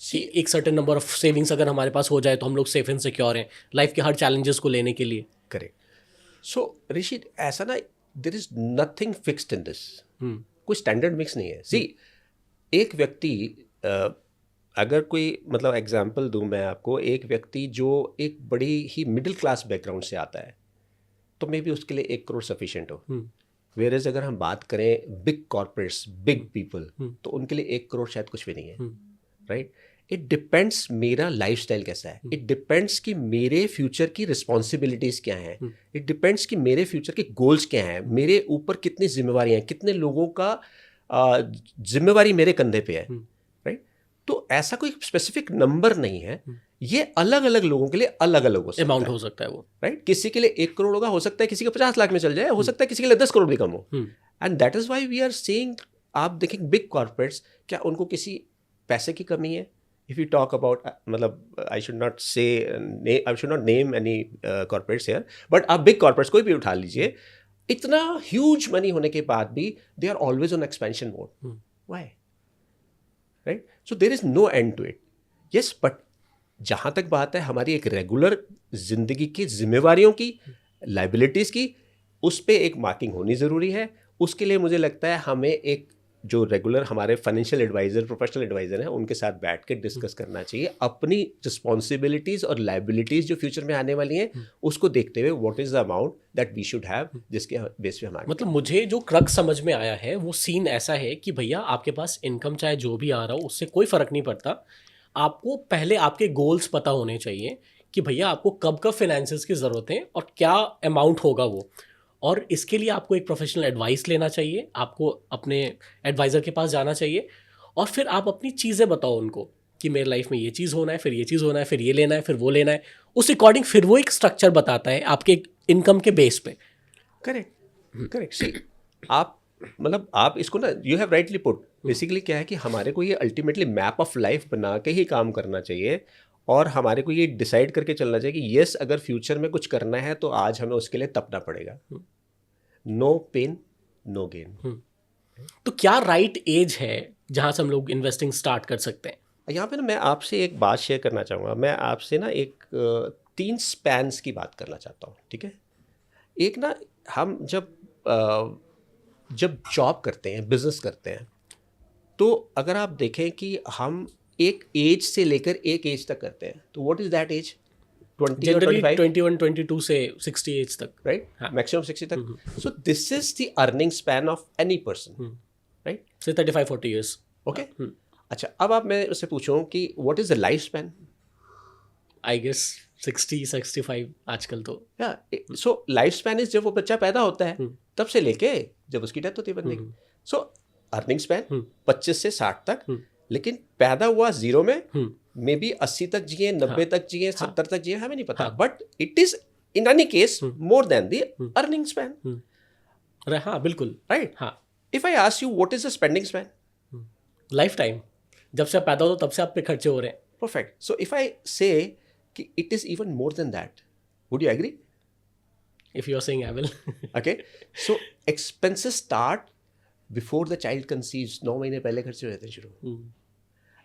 कि एक सर्टेन नंबर ऑफ सेविंग्स अगर हमारे पास हो जाए तो हम लोग सेफ एंड सिक्योर हैं लाइफ के हर चैलेंजेस को लेने के लिए? करेक्ट. सो ऋषि, ऐसा ना, there is nothing fixed in this. कोई स्टैंडर्ड मिक्स नहीं है. सी, एक व्यक्ति अगर कोई, मतलब एग्जांपल दूं मैं आपको, एक व्यक्ति जो एक बड़ी ही मिडिल क्लास बैकग्राउंड से आता है तो मे बी उसके लिए 1 करोड़ सफिशिएंट हो. वेयरएज अगर हम बात करें बिग कॉर्पोरेट्स, बिग पीपल, तो उनके लिए 1 करोड़ शायद कुछ भी नहीं है. राइट. इट डिपेंड्स मेरा लाइफस्टाइल कैसा है. इट डिपेंड्स कि मेरे फ्यूचर की रिस्पॉन्सिबिलिटीज़ क्या हैं. इट डिपेंड्स कि मेरे फ्यूचर के गोल्स क्या हैं, मेरे ऊपर कितनी जिम्मेवारियाँ हैं, कितने लोगों का जिम्मेवारी मेरे कंधे पे है. राइट. तो ऐसा कोई स्पेसिफिक नंबर नहीं है. ये अलग अलग लोगों के लिए अलग अलग अमाउंट हो सकता है वो. राइट. किसी के लिए 1 करोड़ होगा, हो सकता है किसी का 50 लाख में चल जाए, हो सकता है किसी के लिए 10 करोड़ भी कम हो. And that is why we are saying, आप देखें बिग कॉर्पोरेट्स, क्या उनको किसी पैसे की कमी है? If you talk about, मतलब I should not name any corporates here, but आप big corporates कोई भी उठा लीजिए, इतना huge money होने के बाद भी they are always on expansion mode. Why? Right? So there is no end to it. Yes, but जहाँ तक बात है हमारी एक रेगुलर जिंदगी की जिम्मेवारियों की, लाइबिलिटीज की, उस पर एक मार्किंग होनी ज़रूरी है. उसके लिए मुझे लगता है हमें एक जो रेगुलर हमारे फाइनेंशियल एडवाइज़र, प्रोफेशनल एडवाइज़र हैं, उनके साथ बैठ के डिस्कस करना चाहिए अपनी रिस्पॉन्सिबिलिटीज़ और लाइबिलिटीज़ जो फ्यूचर में आने वाली हैं, उसको देखते हुए what is the amount that we should have, जिसके बेस पे हमारे, मतलब मुझे जो क्रक समझ में आया है वो सीन ऐसा है कि भैया आपके पास इनकम चाहे जो भी आ रहा हो उससे कोई फ़र्क नहीं पड़ता. आपको पहले आपके गोल्स पता होने चाहिए कि भैया आपको कब कब फाइनेंसेस की ज़रूरत है और क्या अमाउंट होगा वो, और इसके लिए आपको एक प्रोफेशनल एडवाइस लेना चाहिए, आपको अपने एडवाइज़र के पास जाना चाहिए और फिर आप अपनी चीज़ें बताओ उनको कि मेरे लाइफ में ये चीज़ होना है, फिर ये चीज़ होना है, फिर ये लेना है, फिर वो लेना है. उस अकॉर्डिंग फिर वो एक स्ट्रक्चर बताता है आपके इनकम के बेस पे. करेक्ट. करेक्ट. सी, आप मतलब आप इसको ना, you have rightly put, basically क्या है कि हमारे को ये अल्टीमेटली मैप ऑफ लाइफ बना के ही काम करना चाहिए और हमारे को ये डिसाइड करके चलना चाहिए कि येस, अगर फ्यूचर में कुछ करना है तो आज हमें उसके लिए तपना पड़ेगा. No pain no gain. तो क्या राइट एज है जहाँ से हम लोग इन्वेस्टिंग स्टार्ट कर सकते हैं? यहाँ पे ना मैं आपसे एक बात शेयर करना चाहूँगा. मैं आपसे ना एक 3 स्पैन्स की बात करना चाहता हूँ. ठीक है. एक ना, हम जब जॉब करते हैं, बिजनेस करते हैं, तो अगर आप देखें कि हम एक एज से लेकर एक एज तक करते हैं, तो व्हाट इज दैट एज? 20 और 25? 21, 22 से 60 एज तक. राइट. मैक्सिमम 60 तक. सो this is the earning span of any person. Right. से 35-40 ईयर्स. ओके. अच्छा, अब आप मैं उससे पूछूं कि what is the life span? I guess 60-65 आजकल तो. सो लाइफ स्पैन इज जब वो बच्चा पैदा होता है तब से लेके जब उसकी डेथ होती है बंदे की. सो अर्निंग स्पैन 25 से 60 तक, लेकिन पैदा हुआ 0 में, मे बी 80 तक जिए, 90 तक जिए, 70 तक जिए, हमें नहीं पता, but it is in any case more than the earning span. हाँ बिल्कुल. राइट. हाँ. If I ask you what is the spending span? Life time. जब से आप पैदा हो तब से आप पे खर्चे हो रहे हैं. Perfect. So if I say that it is even more than that, would you agree? If you are saying I will. Okay. So expenses start before the child conceives. 9 महीने पहले खर्चे हो जाते हैं शुरू.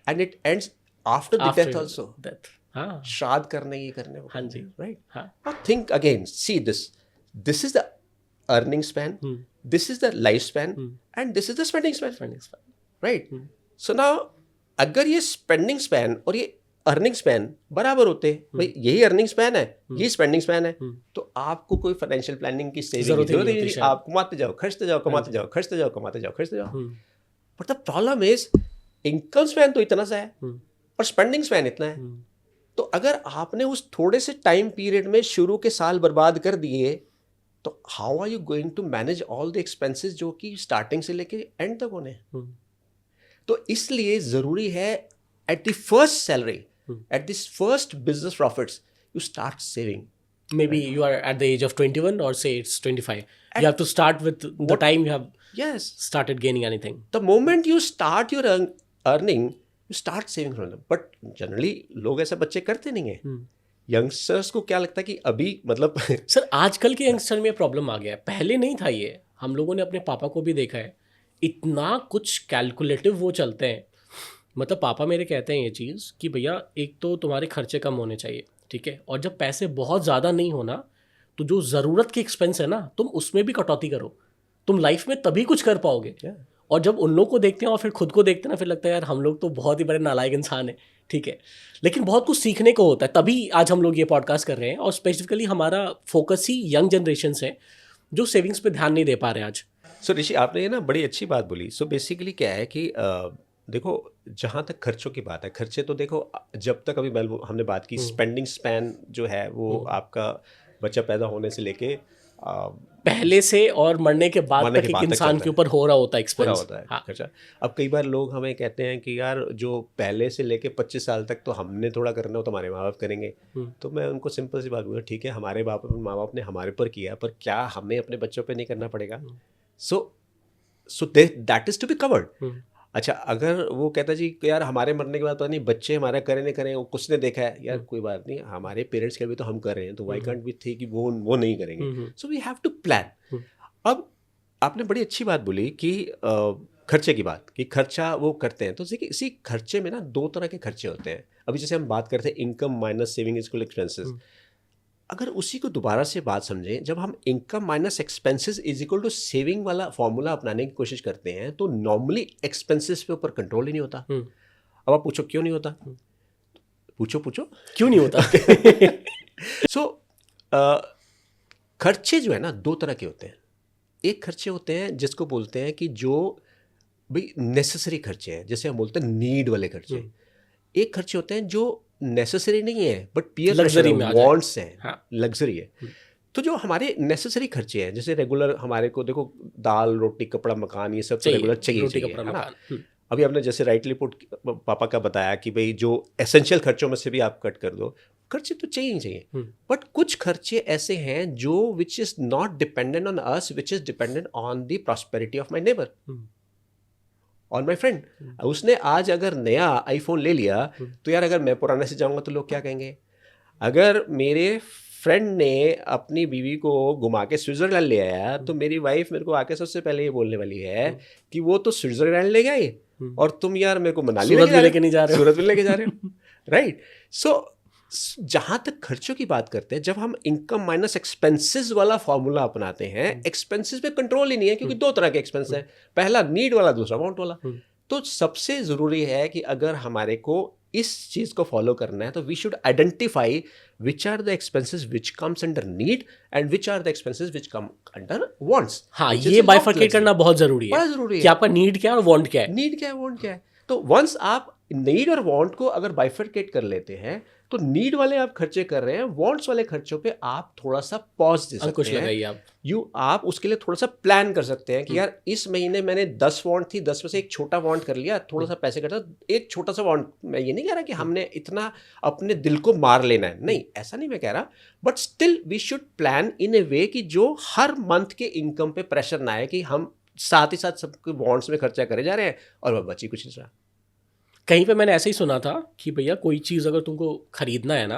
And it ends after the death also. Death. हाँ. श्राद्ध करने, ये करने, वो. हाँ जी. Right. हाँ. Now think again. See this. This is the earning span. This is the lifespan. And this is the spending span. Spending span. Right. So now अगर ये spending span और ये अर्निंग स्पैन बराबर होते, भाई यही अर्निंग स्पैन है, यही स्पेंडिंग स्पैन है, तो आपको कोई फाइनेंशियल प्लानिंग की जरूरत नहीं होती. आप कमाते जाओ, खर्चते जाओ, कमाते जाओ, खर्चते जाओ, कमाते जाओ, खर्चते जाओ. But the problem is income span तो इतना सा है और स्पेंडिंग स्पैन इतना है. तो अगर आपने उस थोड़े से टाइम पीरियड में शुरू के साल बर्बाद कर दिए, तो how are you going to manage all the expenses जो कि स्टार्टिंग से लेके एंड तक होने. तो इसलिए ज़रूरी है at the first salary, at this first business profits, you start saving. Maybe you are at the age of 21 or say it's 25. You have to start with the time you have Yes. started gaining anything. The moment you start your earning, you start saving from them. But generally लोग ऐसे बच्चे करते नहीं हैं. Youngsters को क्या लगता है कि अभी मतलब सर आजकल के यंगस्टर में प्रॉब्लम आ गया है, पहले नहीं था ये. हम लोगों ने अपने पापा को भी देखा है, इतना कुछ कैलकुलेटिव वो चलते हैं. मतलब पापा मेरे कहते हैं ये चीज़ कि भैया एक तो तुम्हारे खर्चे कम होने चाहिए, ठीक है, और जब पैसे बहुत ज़्यादा नहीं होना तो जो ज़रूरत के एक्सपेंस है ना तुम उसमें भी कटौती करो, तुम लाइफ में तभी कुछ कर पाओगे. और जब उन लोग को देखते हैं और फिर खुद को देखते हैं ना, फिर लगता है यार हम लोग तो बहुत ही बड़े नालायक इंसान हैं, ठीक है, लेकिन बहुत कुछ सीखने को होता है. तभी आज हम लोग ये पॉडकास्ट कर रहे हैं और स्पेसिफिकली हमारा फोकस ही यंग जनरेशन है जो सेविंग्स पे ध्यान नहीं दे पा रहे हैं आज. सो ऋषि आपने ये ना बड़ी अच्छी बात बोली. सो बेसिकली क्या है कि देखो जहाँ तक खर्चों की बात है, खर्चे तो देखो जब तक अभी हमने बात की स्पेंडिंग स्पैन जो है वो आपका बच्चा पैदा होने से लेके पहले से और मरने के बाद तक एक इंसान के ऊपर हो रहा होता है एक्सपेंस, होता है खर्चा. अब कई बार लोग हमें कहते हैं कि यार जो पहले से लेके 25 साल तक तो हमने थोड़ा करना हो तो हमारे माँ बाप करेंगे. तो मैं उनको सिंपल सी बात बोलूँ, ठीक है हमारे माँ बाप ने हमारे ऊपर किया, पर क्या हमें अपने बच्चों पे नहीं करना पड़ेगा? So that is to be covered. अच्छा अगर वो कहता है जी यार हमारे मरने के बाद पता नहीं बच्चे हमारा करें नहीं करें, वो कुछ ने देखा है, यार कोई बात नहीं, हमारे पेरेंट्स के भी तो हम कर रहे हैं, तो वाई कांट वी थिंक कि वो नहीं करेंगे. So we have to plan. अब आपने बड़ी अच्छी बात बोली कि खर्चे की बात, कि खर्चा वो करते हैं. तो देखिए इसी खर्चे में ना दो तरह के खर्चे होते हैं. अभी जैसे हम बात करते हैं income minus saving equal expenses. अगर उसी को दोबारा से बात समझें, जब हम income minus expenses is equal to saving वाला फॉर्मूला अपनाने की कोशिश करते हैं तो नॉर्मली एक्सपेंसेस पे ऊपर कंट्रोल ही नहीं होता. अब आप पूछो क्यों नहीं होता? पूछो क्यों नहीं होता? सो खर्चे जो है ना दो तरह के होते हैं. एक खर्चे होते हैं जिसको बोलते हैं कि जो भाई नेसेसरी खर्चे हैं, जैसे हम बोलते हैं नीड वाले खर्चे. एक खर्चे होते हैं जो नेसेसरी नहीं है बट पियर लग्जरी में वांट्स हैं, लग्जरी है. तो जो हमारे नेसेसरी खर्चे हैं, जैसे रेगुलर हमारे को देखो दाल रोटी कपड़ा मकान ये सब तो रेगुलर चाहिए है ना. अभी आपने जैसे राइटली पापा का बताया कि भाई जो एसेंशियल खर्चों में से भी आप कट कर दो, खर्चे तो चाहिए ही चाहिए. बट कुछ खर्चे ऐसे हैं जो which is not dependent on us, which is dependent on the prosperity of my neighbour, और माई फ्रेंड. उसने आज अगर नया आईफोन ले लिया तो यार अगर मैं पुराने से जाऊंगा तो लोग क्या कहेंगे? अगर मेरे फ्रेंड ने अपनी बीवी को घुमा के स्विट्जरलैंड ले आया तो मेरी वाइफ मेरे को आके सबसे पहले ये बोलने वाली है कि वो तो स्विट्जरलैंड ले गए और तुम यार मेरे को मनाली लेके नहीं जा रहे हो, सूरत में लेके जा रहे हो. राइट. सो जहाँ तक खर्चों की बात करते हैं, जब हम इनकम माइनस एक्सपेंसेस वाला फॉर्मूला अपनाते हैं, एक्सपेंसेस पे कंट्रोल ही नहीं है क्योंकि दो तरह के एक्सपेंस हैं, पहला नीड वाला, दूसरा वांट वाला. तो सबसे ज़रूरी है कि अगर हमारे को इस चीज़ को फॉलो करना है तो we should identify which are the expenses which comes under need and which are the expenses which come under wants. हाँ, ये बाइफरकेट करना बहुत ज़रूरी है. बड़ा ज़रूरी है कि आपका नीड क्या है और वांट क्या है. नीड क्या है, वांट क्या है. तो वंस आप नीड और वांट को अगर बाइफरकेट कर लेते हैं तो नीड वाले आप खर्चे कर रहे हैं, वांट्स वाले खर्चों पे आप थोड़ा सा पॉज दे सकते हैं. आप उसके लिए थोड़ा सा प्लान कर सकते हैं कि यार इस महीने मैंने 10 वांट थी, 10 में से एक छोटा वांट कर लिया, थोड़ा सा पैसे करता, एक छोटा सा वांट. मैं ये नहीं कह रहा कि हमने इतना अपने दिल को मार लेना है, नहीं ऐसा नहीं मैं कह रहा, but still we should plan in a way कि जो हर मंथ के इनकम पे प्रेशर ना आए कि हम साथ ही साथ सबके वांट्स में खर्चा करे जा रहे हैं और वह बची कुछ नहीं रहा. कहीं पे मैंने ऐसे ही सुना था कि भैया कोई चीज़ अगर तुमको खरीदना है ना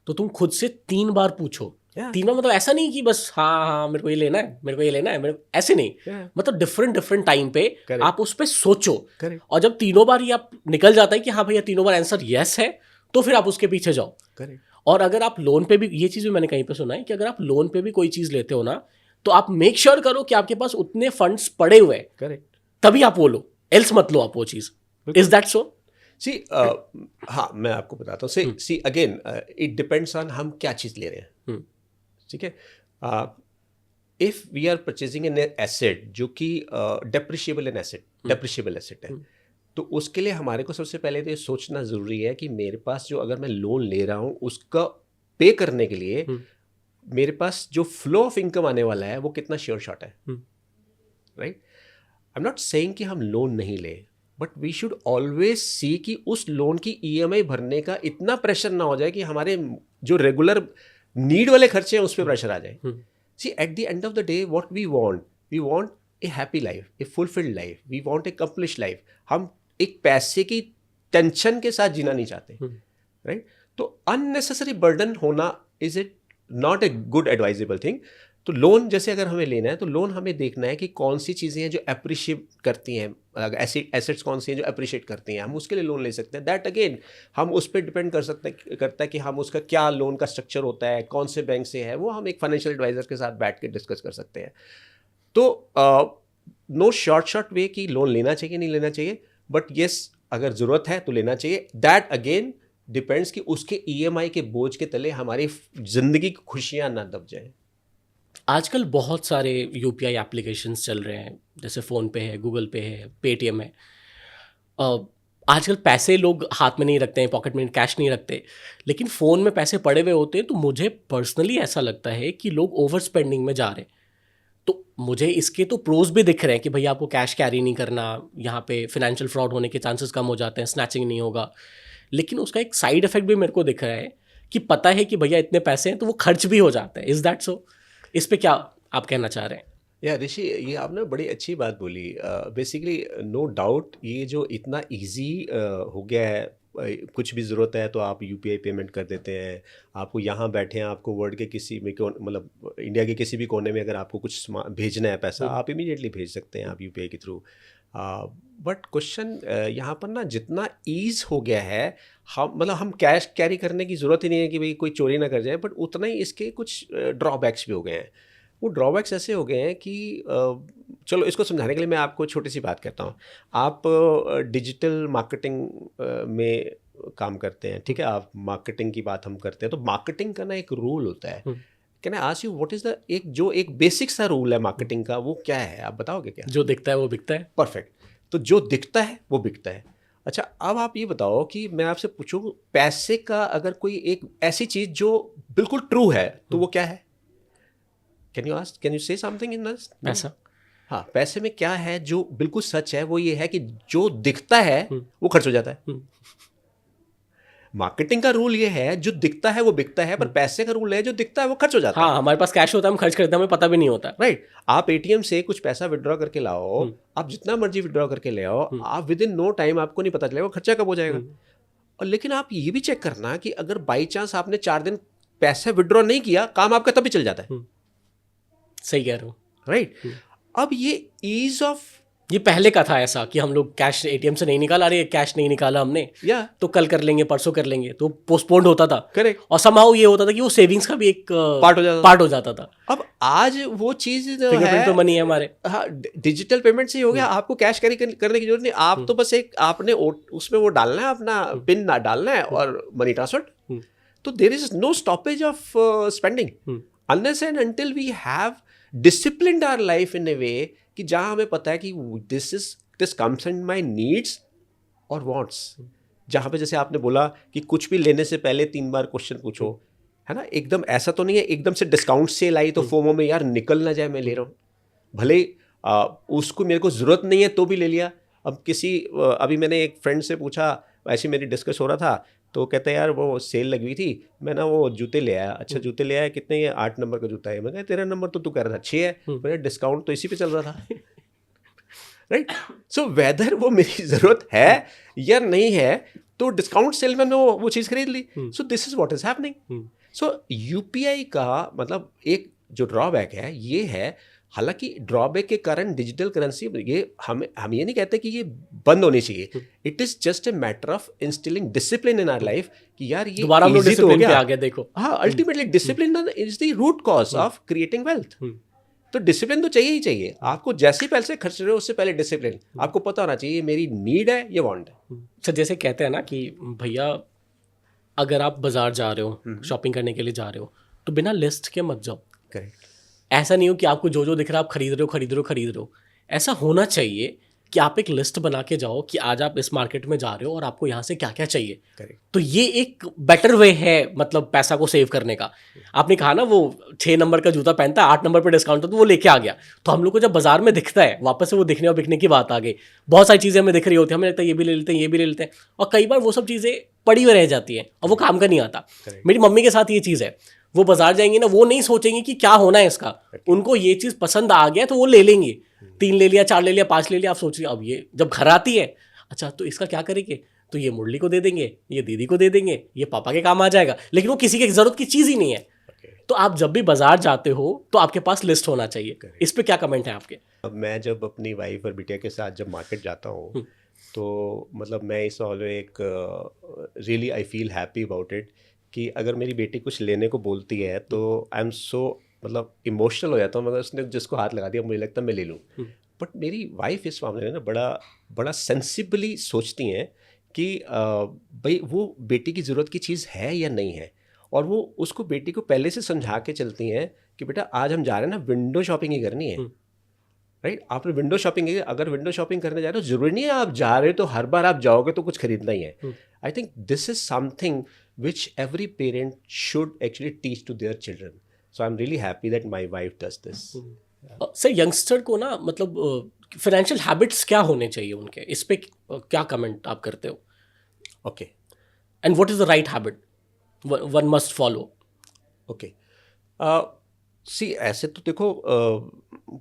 तो तुम खुद से 3 बार पूछो. 3 बार मतलब ऐसा नहीं कि बस हाँ मेरे को ये लेना है, मेरे को ये लेना है, मेरे ऐसे नहीं. मतलब डिफरेंट टाइम पे आप उस पर सोचो. और जब तीनों बार ये आप निकल जाता है कि हाँ भैया तीनों बार आंसर यस है, तो फिर आप उसके पीछे जाओ. और अगर आप लोन पे भी, ये चीज़ भी मैंने कहीं पे सुना है कि अगर आप लोन पे भी कोई चीज़ लेते हो ना तो आप मेक श्योर करो कि आपके पास उतने फंड्स पड़े हुए हैं, तभी आप वो लो, एल्स मत लो आप वो चीज़. Is that so? सी हाँ मैं आपको बताता हूँ. See again it depends on हम क्या चीज़ ले रहे हैं. ठीक है. If we are purchasing an asset जो कि डेप्रिशिएबल एसेट है, तो उसके लिए हमारे को सबसे पहले तो ये सोचना ज़रूरी है कि मेरे पास जो अगर मैं लोन ले रहा हूँ उसका पे करने के लिए मेरे पास जो फ्लो ऑफ इनकम आने वाला है वो कितना श्योर शॉट है. Right. I am not saying कि हम लोन नहीं लें, but we should always see कि उस लोन की EMI भरने का इतना प्रेशर ना हो जाए कि हमारे जो रेगुलर नीड वाले खर्चे हैं उस पर प्रेशर आ जाए. See at the end of the day what we want a happy life, a fulfilled life, we want a complete life. हम एक पैसे की टेंशन के साथ जीना नहीं चाहते, राइट? तो अननेसेसरी बर्डन होना is it not a good advisable thing. तो लोन जैसे अगर हमें लेना है तो लोन हमें देखना है कि कौन सी चीज़ें हैं जो अप्रिशिएट करती हैं, एसेट्स कौन सी हैं जो अप्रिशिएट करती हैं, हम उसके लिए लोन ले सकते हैं. दैट अगेन हम उस पर डिपेंड करता है कि हम उसका क्या लोन का स्ट्रक्चर होता है, कौन से बैंक से है, वो हम एक फाइनेंशियल एडवाइजर के साथ बैठ के डिस्कस कर सकते हैं. तो नो शॉर्ट वे कि लोन लेना चाहिए नहीं लेना चाहिए, बट येस अगर ज़रूरत है तो लेना चाहिए. दैट अगेन डिपेंड्स कि उसके EMI के बोझ के तले हमारी ज़िंदगी की खुशियाँ ना दब जाए. आजकल बहुत सारे UPI एप्लीकेशंस चल रहे हैं, जैसे फ़ोनपे है, गूगल पे है, पेटीएम है. आजकल पैसे लोग हाथ में नहीं रखते हैं, पॉकेट में कैश नहीं रखते, लेकिन फ़ोन में पैसे पड़े हुए होते हैं. तो मुझे पर्सनली ऐसा लगता है कि लोग ओवर स्पेंडिंग में जा रहे हैं. तो मुझे इसके तो प्रोज भी दिख रहे हैं कि भैया आपको कैश कैरी नहीं करना, यहाँ पे फाइनेंशियल फ्रॉड होने के चांसेस कम हो जाते हैं, स्नैचिंग नहीं होगा. लेकिन उसका एक साइड इफेक्ट भी मेरे को दिख रहा है कि पता है कि भैया इतने पैसे हैं तो वो खर्च भी हो जाता है. Is that so? इस पे क्या आप कहना चाह रहे हैं? या ऋषि, ये आपने बड़ी अच्छी बात बोली. बेसिकली नो डाउट ये जो इतना इजी हो गया है, कुछ भी ज़रूरत है तो आप UPI पेमेंट कर देते हैं. आपको यहाँ बैठे हैं, आपको वर्ल्ड के किसी में मतलब इंडिया के किसी भी कोने में अगर आपको कुछ भेजना है पैसा, आप इमीडिएटली भेज सकते हैं आप UPI के थ्रू. बट क्वेश्चन यहाँ पर ना, जितना ईज़ हो गया है, हम कैश कैरी करने की ज़रूरत ही नहीं है कि भाई कोई चोरी ना कर जाए, बट उतना ही इसके कुछ ड्रॉबैक्स भी हो गए हैं. वो ड्रॉबैक्स ऐसे हो गए हैं कि चलो इसको समझाने के लिए मैं आपको छोटी सी बात कहता हूँ. आप डिजिटल मार्केटिंग में काम करते हैं, ठीक है? आप मार्केटिंग की बात हम करते हैं, तो मार्केटिंग का ना एक रूल होता है. Can I ask you what is the एक बेसिक सा रूल है मार्केटिंग का, वो क्या है? आप बताओगे क्या? जो दिखता है वो बिकता है. परफेक्ट. तो जो दिखता है वो बिकता है. अच्छा, अब आप ये बताओ कि मैं आपसे पूछूं, पैसे का अगर कोई एक ऐसी चीज़ जो बिल्कुल ट्रू है तो वो क्या है? कैन यू से समथिंग इन दिस? पैसा. हाँ, पैसे में क्या है जो बिल्कुल सच है? वो ये है कि जो दिखता है वो खर्च हो जाता है. मार्केटिंग का रूल ये है जो दिखता है वो बिकता है, पर पैसे का रूल है जो दिखता है वो खर्च हो जाता है. हाँ, हमारे पास कैश होता है, हम खर्च करते हैं, हमें पता भी नहीं होता. राइट. आप ATM से कुछ पैसा विड्रॉ करके लाओ, आप जितना मर्जी विड्रॉ करके ले आओ, आप विद इन नो टाइम आपको नहीं पता चलेगा वो खर्चा कब हो जाएगा. और लेकिन आप ये भी चेक करना कि अगर बाई चांस आपने 4 दिन पैसा विड्रॉ नहीं किया, काम आपका तभी चल जाता है. सही कह रहे हो. राइट. अब ये ईज ऑफ, ये पहले का था ऐसा कि हम लोग कैश ATM से नहीं निकाला, अरे कैश नहीं निकाला हमने, या तो कल कर लेंगे, परसों कर लेंगे, तो पोस्टपोन्ड होता था. करेक्ट. और somehow ये होता था कि वो सेविंग्स का भी एक पार्ट हो जाता था. अब आज वो चीज जो फिंगरप्रिंट है, तो मनी है हमारे. हाँ, डिजिटल पेमेंट से ही हो गया. आपको कैश कैरी करने की जरूरत नहीं. आप तो बस एक आपने उसमें वो डालना है, अपना पिन ना डालना है और मनी ट्रांसफर. तो there is no stoppage of spending unless and until we have disciplined our life in a way कि जहाँ हमें पता है कि this comes in my needs और वांट्स. जहाँ पे जैसे आपने बोला कि कुछ भी लेने से पहले 3 बार क्वेश्चन पूछो, है ना? एकदम ऐसा तो नहीं है एकदम से डिस्काउंट सेल आई तो फोमो में यार निकल ना जाए मैं ले रहा हूँ, भले उसको मेरे को ज़रूरत नहीं है तो भी ले लिया. अब अभी मैंने एक फ्रेंड से पूछा, ऐसी मेरी डिस्कस हो रहा था, तो कहते हैं यार वो सेल लगी हुई थी, मैं ना वो जूते ले आया. अच्छा जूते ले आया, कितने? ये 8 नंबर का जूता है. मैं कहा तेरा नंबर तो तू कह रहा था 6 है. मेरा डिस्काउंट तो इसी पे चल रहा था. राइट. सो वेदर वो मेरी ज़रूरत है या नहीं है, तो डिस्काउंट सेल में वो चीज़ खरीद ली. So this is what is happening. So UPI का मतलब एक जो ड्रॉबैक है ये है, हालांकि ड्रॉबैक के कारण डिजिटल करेंसी ये हम ये नहीं कहते कि ये बंद होनी चाहिए. It is just a matter of instilling discipline in our life कि यार ये दोबारा हम लोग डिसिप्लिन पे आ गए. देखो, हाँ, ultimately discipline is the root cause of creating wealth. तो डिसिप्लिन तो चाहिए ही चाहिए. आपको जैसे पैसे खर्च रहे हो उससे पहले डिसिप्लिन आपको पता होना चाहिए, मेरी नीड है ये वांट है. सर जैसे कहते हैं ना कि भैया अगर आप बाजार जा रहे हो, शॉपिंग करने के लिए जा रहे हो, तो बिना लिस्ट के मत जाओ. करेक्ट. ऐसा नहीं हो कि आपको जो जो दिख रहा है आप खरीद रहे हो. ऐसा होना चाहिए कि आप एक लिस्ट बना के जाओ कि आज आप इस मार्केट में जा रहे हो और आपको यहाँ से क्या क्या चाहिए। करेक्ट। तो ये एक बेटर वे है मतलब पैसा को सेव करने का। आपने कहा ना वो 6 नंबर का जूता पहनता है, 8 नंबर पे डिस्काउंट तो वो लेके आ गया। तो हम लोग को जब बाजार में दिखता है, वापस से वो दिखने और बिकने की बात आ गई, बहुत सारी चीज़ें हमें दिख रही होती है, हमें लगता है ये भी ले लेते हैं, ये भी ले लेते हैं, और कई बार वो सब चीज़ें पड़ी हुई रह जाती हैं और वो काम का नहीं आता। मेरी मम्मी के साथ ये चीज़ है, वो बाजार जाएंगे ना, वो नहीं सोचेंगे कि क्या होना है इसका, उनको ये चीज़ पसंद आ गया तो वो ले लेंगे। 3 ले लिया, 4 ले लिया, 5 ले लिया, आप सोच रहे अब ये जब घर आती है, अच्छा तो इसका क्या करेंगे, तो ये मुरली को दे देंगे, ये दीदी को दे देंगे, ये पापा के काम आ जाएगा, लेकिन वो किसी की ज़रूरत की चीज़ ही नहीं है। तो आप जब भी बाजार जाते हो तो आपके पास लिस्ट होना चाहिए। इस पे क्या कमेंट है आपके? अब मैं जब अपनी वाइफ और बिटिया के साथ जब मार्केट जाता हूँ तो मतलब मैं इस ऑलवे एक really I feel happy about it कि अगर मेरी बेटी कुछ लेने को बोलती है तो आई एम सो मतलब इमोशनल हो जाता हूँ, मगर उसने जिसको हाथ लगा दिया मुझे लगता है मैं ले लूँ। बट मेरी वाइफ इस मामले में ना बड़ा सेंसिबली सोचती हैं कि भाई वो बेटी की ज़रूरत की चीज़ है या नहीं है, और वो उसको बेटी को पहले से समझा के चलती हैं कि बेटा आज हम जा रहे हैं ना विंडो शॉपिंग ही करनी है, राइट। आपने विंडो शॉपिंग की, अगर विंडो शॉपिंग करने जा रहे हो जरूरी नहीं है आप जा रहे हो तो हर बार आप जाओगे तो कुछ खरीदना ही है। I think this is something which every parent should actually teach to their children. So I am really happy that my wife does this. Sir youngster को ना मतलब फाइनेंशियल हैबिट्स क्या होने चाहिए उनके, इस पे क्या कमेंट आप करते हो? Okay, and what is the right habit one must follow? Okay, see ऐसे तो देखो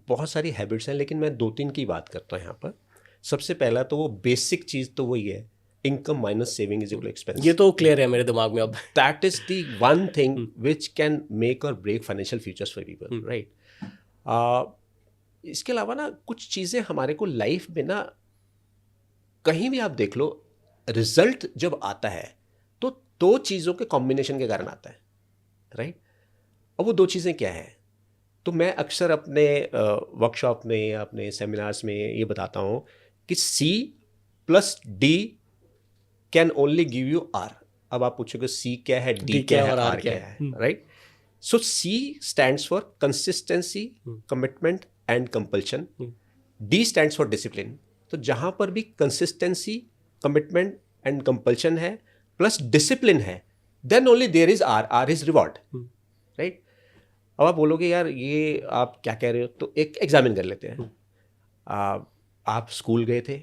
बहुत सारी हैबिट्स हैं, लेकिन मैं 2-3 की बात करता हूँ यहाँ पर। सबसे पहला तो वो बेसिक चीज़ तो वही है, income minus saving is equal to expense. ये तो क्लियर है मेरे दिमाग में अब। That is the one thing which can make or break financial futures for people, right. इसके अलावा ना कुछ चीज़ें हमारे को लाइफ में ना कहीं भी आप देख लो, रिजल्ट जब आता है तो 2 चीज़ों के कॉम्बिनेशन के कारण आता है, राइट। और वो 2 चीज़ें क्या है, तो मैं अक्सर अपने वर्कशॉप में या अपने सेमिनार्स में ये बताता हूँ कि C + D can only give you R। अब आप पूछोगे C क्या है, D क्या है, R क्या है, right. So C stands for consistency, commitment and compulsion. D stands for discipline. तो जहाँ पर भी कंसिस्टेंसी, कमिटमेंट एंड कंपल्शन है प्लस डिसिप्लिन है, then only there is R। R is reward, right. अब आप बोलोगे यार ये आप क्या कह रहे हो, तो एक एग्जामिन कर लेते हैं। आप स्कूल गए थे,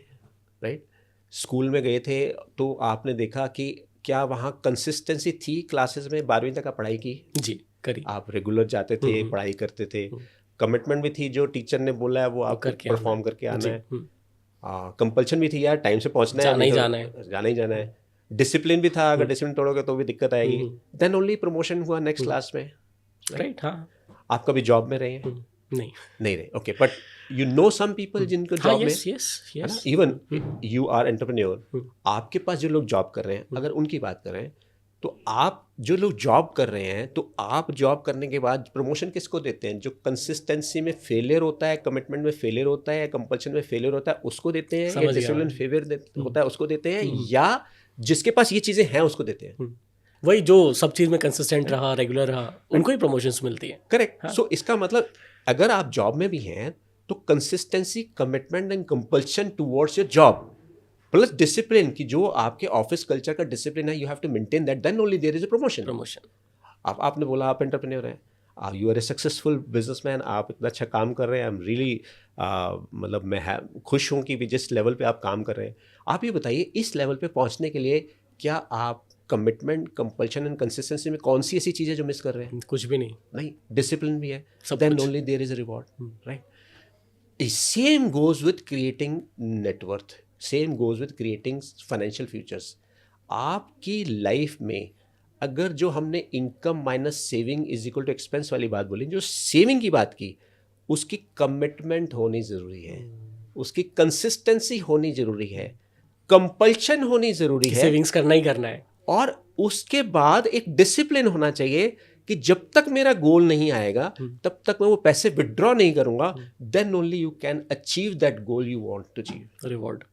राइट। स्कूल में गए थे तो आपने देखा कि क्या वहाँ कंसिस्टेंसी थी क्लासेस में, 12वीं तक आप पढ़ाई की? जी करी। आप रेगुलर जाते थे, पढ़ाई करते थे, कमिटमेंट भी थी, जो टीचर ने बोला है वो आपको परफॉर्म करके आना है, कंपल्शन भी थी यार टाइम से पहुँचना है, जाना ही जाना है, डिसिप्लिन भी था, अगर डिसिप्लिन तोड़ोगे तो भी दिक्कत आएगी। देन ओनली प्रमोशन हुआ नेक्स्ट क्लास में, राइट। हाँ, आप कभी जॉब में रहे हैं? नहीं रहे, okay, but you know some people जिनको जॉब में, है ना, इवन यू आर एंटरप्रेन्योर, आपके पास जो लोग जॉब कर रहे हैं, अगर उनकी बात कर रहे हैं तो आप जो लोग जॉब कर रहे हैं, तो आप जॉब करने के बाद प्रमोशन किसको देते हैं? जो कंसिस्टेंसी में फेलियर होता है, कमिटमेंट में फेलियर होता है, कंपल्शन में फेलियर होता है, उसको देते हैं, या डिसिप्लिन फेलियर होता है उसको देते हैं, या जिसके पास ये चीज़ें हैं उसको देते हैं? वही जो सब चीज़ में कंसिस्टेंट रहा, रेगुलर रहा, उनको ही प्रमोशंस मिलती है। करेक्ट। सो इसका मतलब अगर आप जॉब में भी हैं तो consistency, commitment and compulsion towards your job plus discipline, की जो आपके ऑफिस कल्चर का डिसिप्लिन है, you have to maintain that, then only there is a promotion. आपने बोला आप एंटरप्रेन्योर हैं, you are a successful businessman, आप इतना अच्छा काम कर रहे हैं, आई एम रियली मतलब मैं खुश हूँ कि जिस लेवल पे आप काम कर रहे हैं। आप ये बताइए इस लेवल पे पहुँचने के लिए क्या आप कमिटमेंट, कंपल्शन एंड कंसिस्टेंसी में कौन सी ऐसी चीज़ है जो मिस कर रहे हैं? कुछ भी नहीं, डिसिप्लिन भी है, then only there is a reward, right. Same goes with creating net worth, same goes with creating financial futures. आपकी लाइफ में अगर जो हमने income minus saving is equal to expense वाली बात बोली, जो सेविंग की बात की, उसकी कमिटमेंट होनी ज़रूरी है, उसकी कंसिस्टेंसी होनी ज़रूरी है, कंपल्शन होनी ज़रूरी है, सेविंग्स करना ही करना है, और उसके बाद एक डिसिप्लिन होना चाहिए कि जब तक मेरा गोल नहीं आएगा तब तक मैं वो पैसे विड्रॉ नहीं करूंगा, then only you can achieve that goal you want to achieve, reward,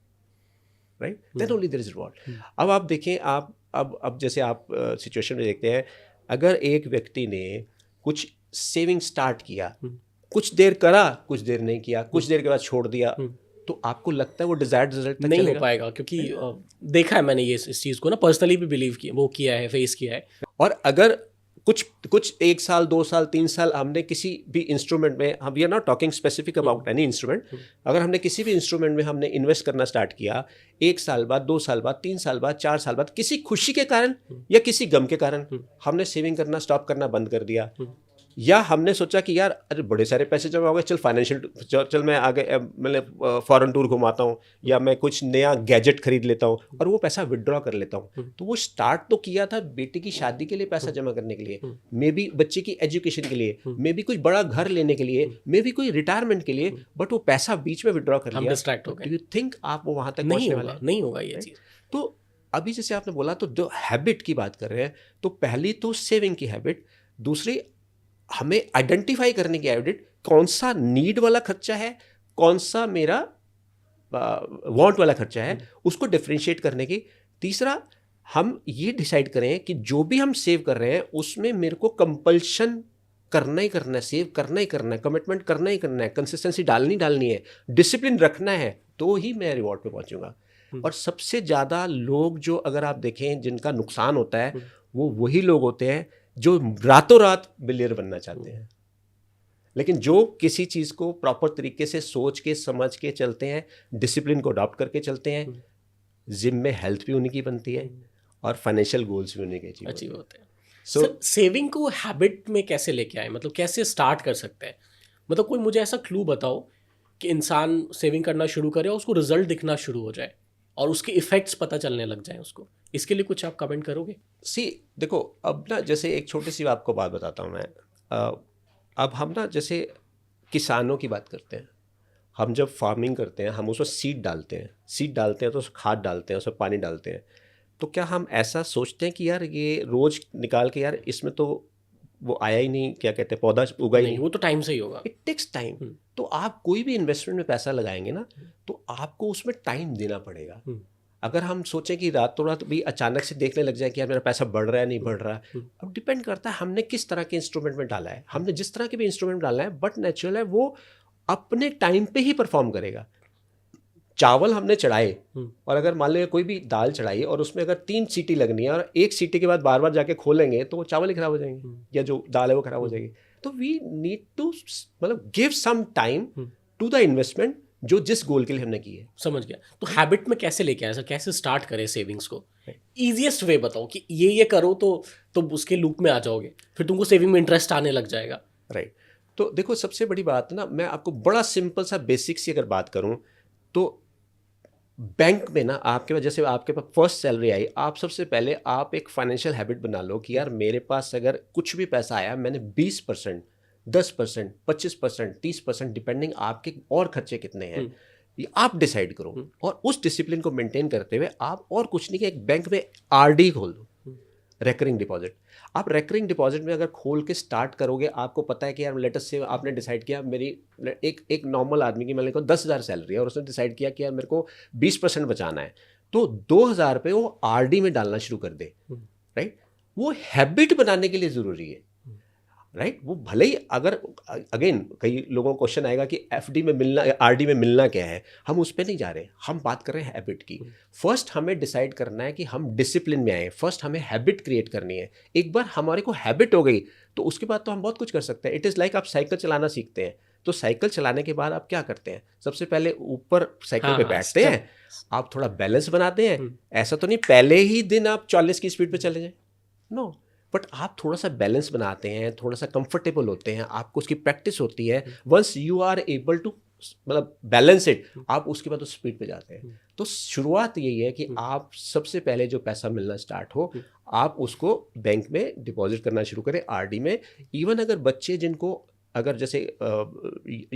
right, then only there is reward. अब आप देखें, आप अब जैसे आप सिचुएशन में देखते हैं, अगर एक व्यक्ति ने कुछ सेविंग स्टार्ट किया, कुछ देर करा, कुछ देर नहीं किया, कुछ देर के बाद छोड़ दिया, तो आपको लगता है वो डिजायर्ड रिजल्ट तक नहीं हो चलेगा? पाएगा, क्योंकि देखा है मैंने ये इस चीज़ को ना, पर्सनली भी बिलीव किया, वो किया है, फेस किया है। और अगर कुछ कुछ 1 साल 2 साल 3 साल हमने किसी भी इंस्ट्रूमेंट में, हम we are not talking specific about any instrument, अगर हमने किसी भी इंस्ट्रूमेंट में हमने इन्वेस्ट करना स्टार्ट किया 1 साल बाद 2 साल बाद 3 साल बाद 4 साल बाद किसी खुशी के कारण या किसी गम के कारण हमने सेविंग करना स्टॉप करना बंद कर दिया, या हमने सोचा कि यार अरे बड़े सारे पैसे जमा हो गए, चल फाइनेंशियल, चल मैं आगे मतलब फॉरेन टूर घुमाता हूँ या मैं कुछ नया गैजेट खरीद लेता हूँ और वो पैसा विड्रॉ कर लेता हूँ। तो वो स्टार्ट तो किया था बेटे की शादी के लिए पैसा जमा करने के लिए, मे बी बच्चे की एजुकेशन के लिए, मे बी कुछ बड़ा घर लेने के लिए, मे बी कोई रिटायरमेंट के लिए, बट वो पैसा बीच में विड्रॉ कर हम लिया। डिस्ट्रैक्ट हो गए। डू यू थिंक आप वो वहाँ तक नहीं पहुँचने होगा, वाले हैं? नहीं होगा ये चीज़। तो अभी जैसे आपने बोला, तो जो हैबिट की बात कर रहे हैं, तो पहली तो सेविंग की हैबिट, दूसरी हमें आइडेंटिफाई करने की हैबिट, कौन सा नीड वाला खर्चा है, कौन सा मेरा वांट वाला खर्चा है, उसको डिफरेंशिएट करने की। तीसरा, हम ये डिसाइड करें कि जो भी हम सेव कर रहे हैं उसमें मेरे को कंपल्शन करना ही करना है, सेव करना ही करना है, कमिटमेंट करना ही करना है, कंसिस्टेंसी डालनी है, डिसिप्लिन रखना है, तो ही मैं रिवॉर्ड पे पहुंचूंगा। और सबसे ज़्यादा लोग जो अगर आप देखें जिनका नुकसान होता है, वो वही लोग होते हैं जो रातों रात बिलियर बनना चाहते हैं, लेकिन जो किसी चीज़ को प्रॉपर तरीके से सोच के समझ के चलते हैं, डिसिप्लिन को अडॉप्ट करके चलते हैं, जिम में हेल्थ भी उन्हीं की बनती है और फाइनेंशियल गोल्स भी उन्हीं के अचीव होते हैं। सो सेविंग को हैबिट में कैसे लेके आए, मतलब कैसे स्टार्ट कर सकते हैं? मतलब कोई मुझे ऐसा क्लू बताओ कि इंसान सेविंग करना शुरू करे और उसको रिजल्ट दिखना शुरू हो जाए और उसके इफेक्ट्स पता चलने लग जाए उसको। इसके लिए कुछ आप कमेंट करोगे? देखो, अब ना जैसे एक छोटी सी आपको बात बताता हूँ मैं। अब हम ना जैसे किसानों की बात करते हैं, हम जब फार्मिंग करते हैं हम उसमें सीड डालते हैं तो उसमें खाद डालते हैं, उसमें पानी डालते हैं। तो क्या हम ऐसा सोचते हैं कि यार ये रोज़ निकाल के यार इसमें तो वो आया ही नहीं, क्या कहते हैं, पौधा उगा ही नहीं? वो तो टाइम से ही होगा। It takes time. तो आप कोई भी इन्वेस्टमेंट में पैसा लगाएंगे ना, तो आपको उसमें टाइम देना पड़ेगा। अगर हम सोचें कि रातों रात भी अचानक से देखने लग जाए कि यार मेरा पैसा बढ़ रहा है नहीं बढ़ रहा है, अब डिपेंड करता है हमने किस तरह के इंस्ट्रूमेंट में डाला है। हमने जिस तरह के भी इंस्ट्रूमेंट डाला है, बट नेचुरल है वो अपने टाइम पे ही परफॉर्म करेगा। चावल हमने चढ़ाए और अगर मान लीजिए कोई भी दाल चढ़ाई और उसमें अगर 3 सीटी लगनी है और एक सीटी के बाद बार बार जाके खोलेंगे तो वो चावल ही खराब हो जाएंगे या जो दाल है वो खराब हो जाएगी। तो वी नीड टू मतलब give some time to the investment जो जिस गोल के लिए हमने की है। समझ गया। तो हैबिट में कैसे लेके आए, सर कैसे स्टार्ट करें सेविंग्स को? इजीएस्ट वे बताओ कि ये करो तो उसके लूप में आ जाओगे, फिर तुमको सेविंग में इंटरेस्ट आने लग जाएगा। राइट। तो देखो सबसे बड़ी बात ना, मैं आपको बड़ा सिंपल सा बेसिक सी अगर बात करूं तो बैंक में ना आपके पास, जैसे आपके पास फर्स्ट सैलरी आई, आप सबसे पहले आप एक फाइनेंशियल हैबिट बना लो कि यार मेरे पास अगर कुछ भी पैसा आया, मैंने 20%, 10%, 25%, 30%, डिपेंडिंग आपके और खर्चे कितने हैं, ये आप डिसाइड करो। और उस डिसिप्लिन को मेंटेन करते हुए आप और कुछ नहीं कि एक बैंक में आरडी खोल दो, रेकरिंग डिपॉजिट। आप रेकरिंग डिपॉजिट में अगर खोल के स्टार्ट करोगे, आपको पता है कि यार लेटेस्ट से आपने डिसाइड किया, मेरी एक नॉर्मल आदमी की मान लो 10,000 सैलरी है और उसने डिसाइड किया कि यार मेरे को 20% बचाना है, तो 2,000 रुपये वो आरडी में डालना शुरू कर दे। राइट, वो हैबिट बनाने के लिए ज़रूरी है। राइट, वो भले ही अगर अगेन कई लोगों को क्वेश्चन आएगा कि एफडी में मिलना आरडी में मिलना क्या है, हम उस पर नहीं जा रहे, हम बात कर रहे हैं हैबिट की। फर्स्ट हमें डिसाइड करना है कि हम डिसिप्लिन में आए, फर्स्ट हमें हैबिट क्रिएट करनी है। एक बार हमारे को हैबिट हो गई तो उसके बाद तो हम बहुत कुछ कर सकते हैं। इट इज़ लाइक आप साइकिल चलाना सीखते हैं, तो साइकिल चलाने के बाद आप क्या करते हैं, सबसे पहले ऊपर साइकिल पे बैठते हैं, आप थोड़ा बैलेंस बनाते हैं। ऐसा तो नहीं पहले ही दिन आप 40 की स्पीड पे चले जाएं, नो, बट आप थोड़ा सा बैलेंस बनाते हैं, थोड़ा सा कंफर्टेबल होते हैं, आपको उसकी प्रैक्टिस होती है। Once you are able to मतलब बैलेंस इट, आप उसके बाद उस स्पीड पे जाते हैं। तो शुरुआत यही है कि आप सबसे पहले जो पैसा मिलना स्टार्ट हो, आप उसको बैंक में डिपॉजिट करना शुरू करें, आरडी में। इवन अगर बच्चे जिनको अगर जैसे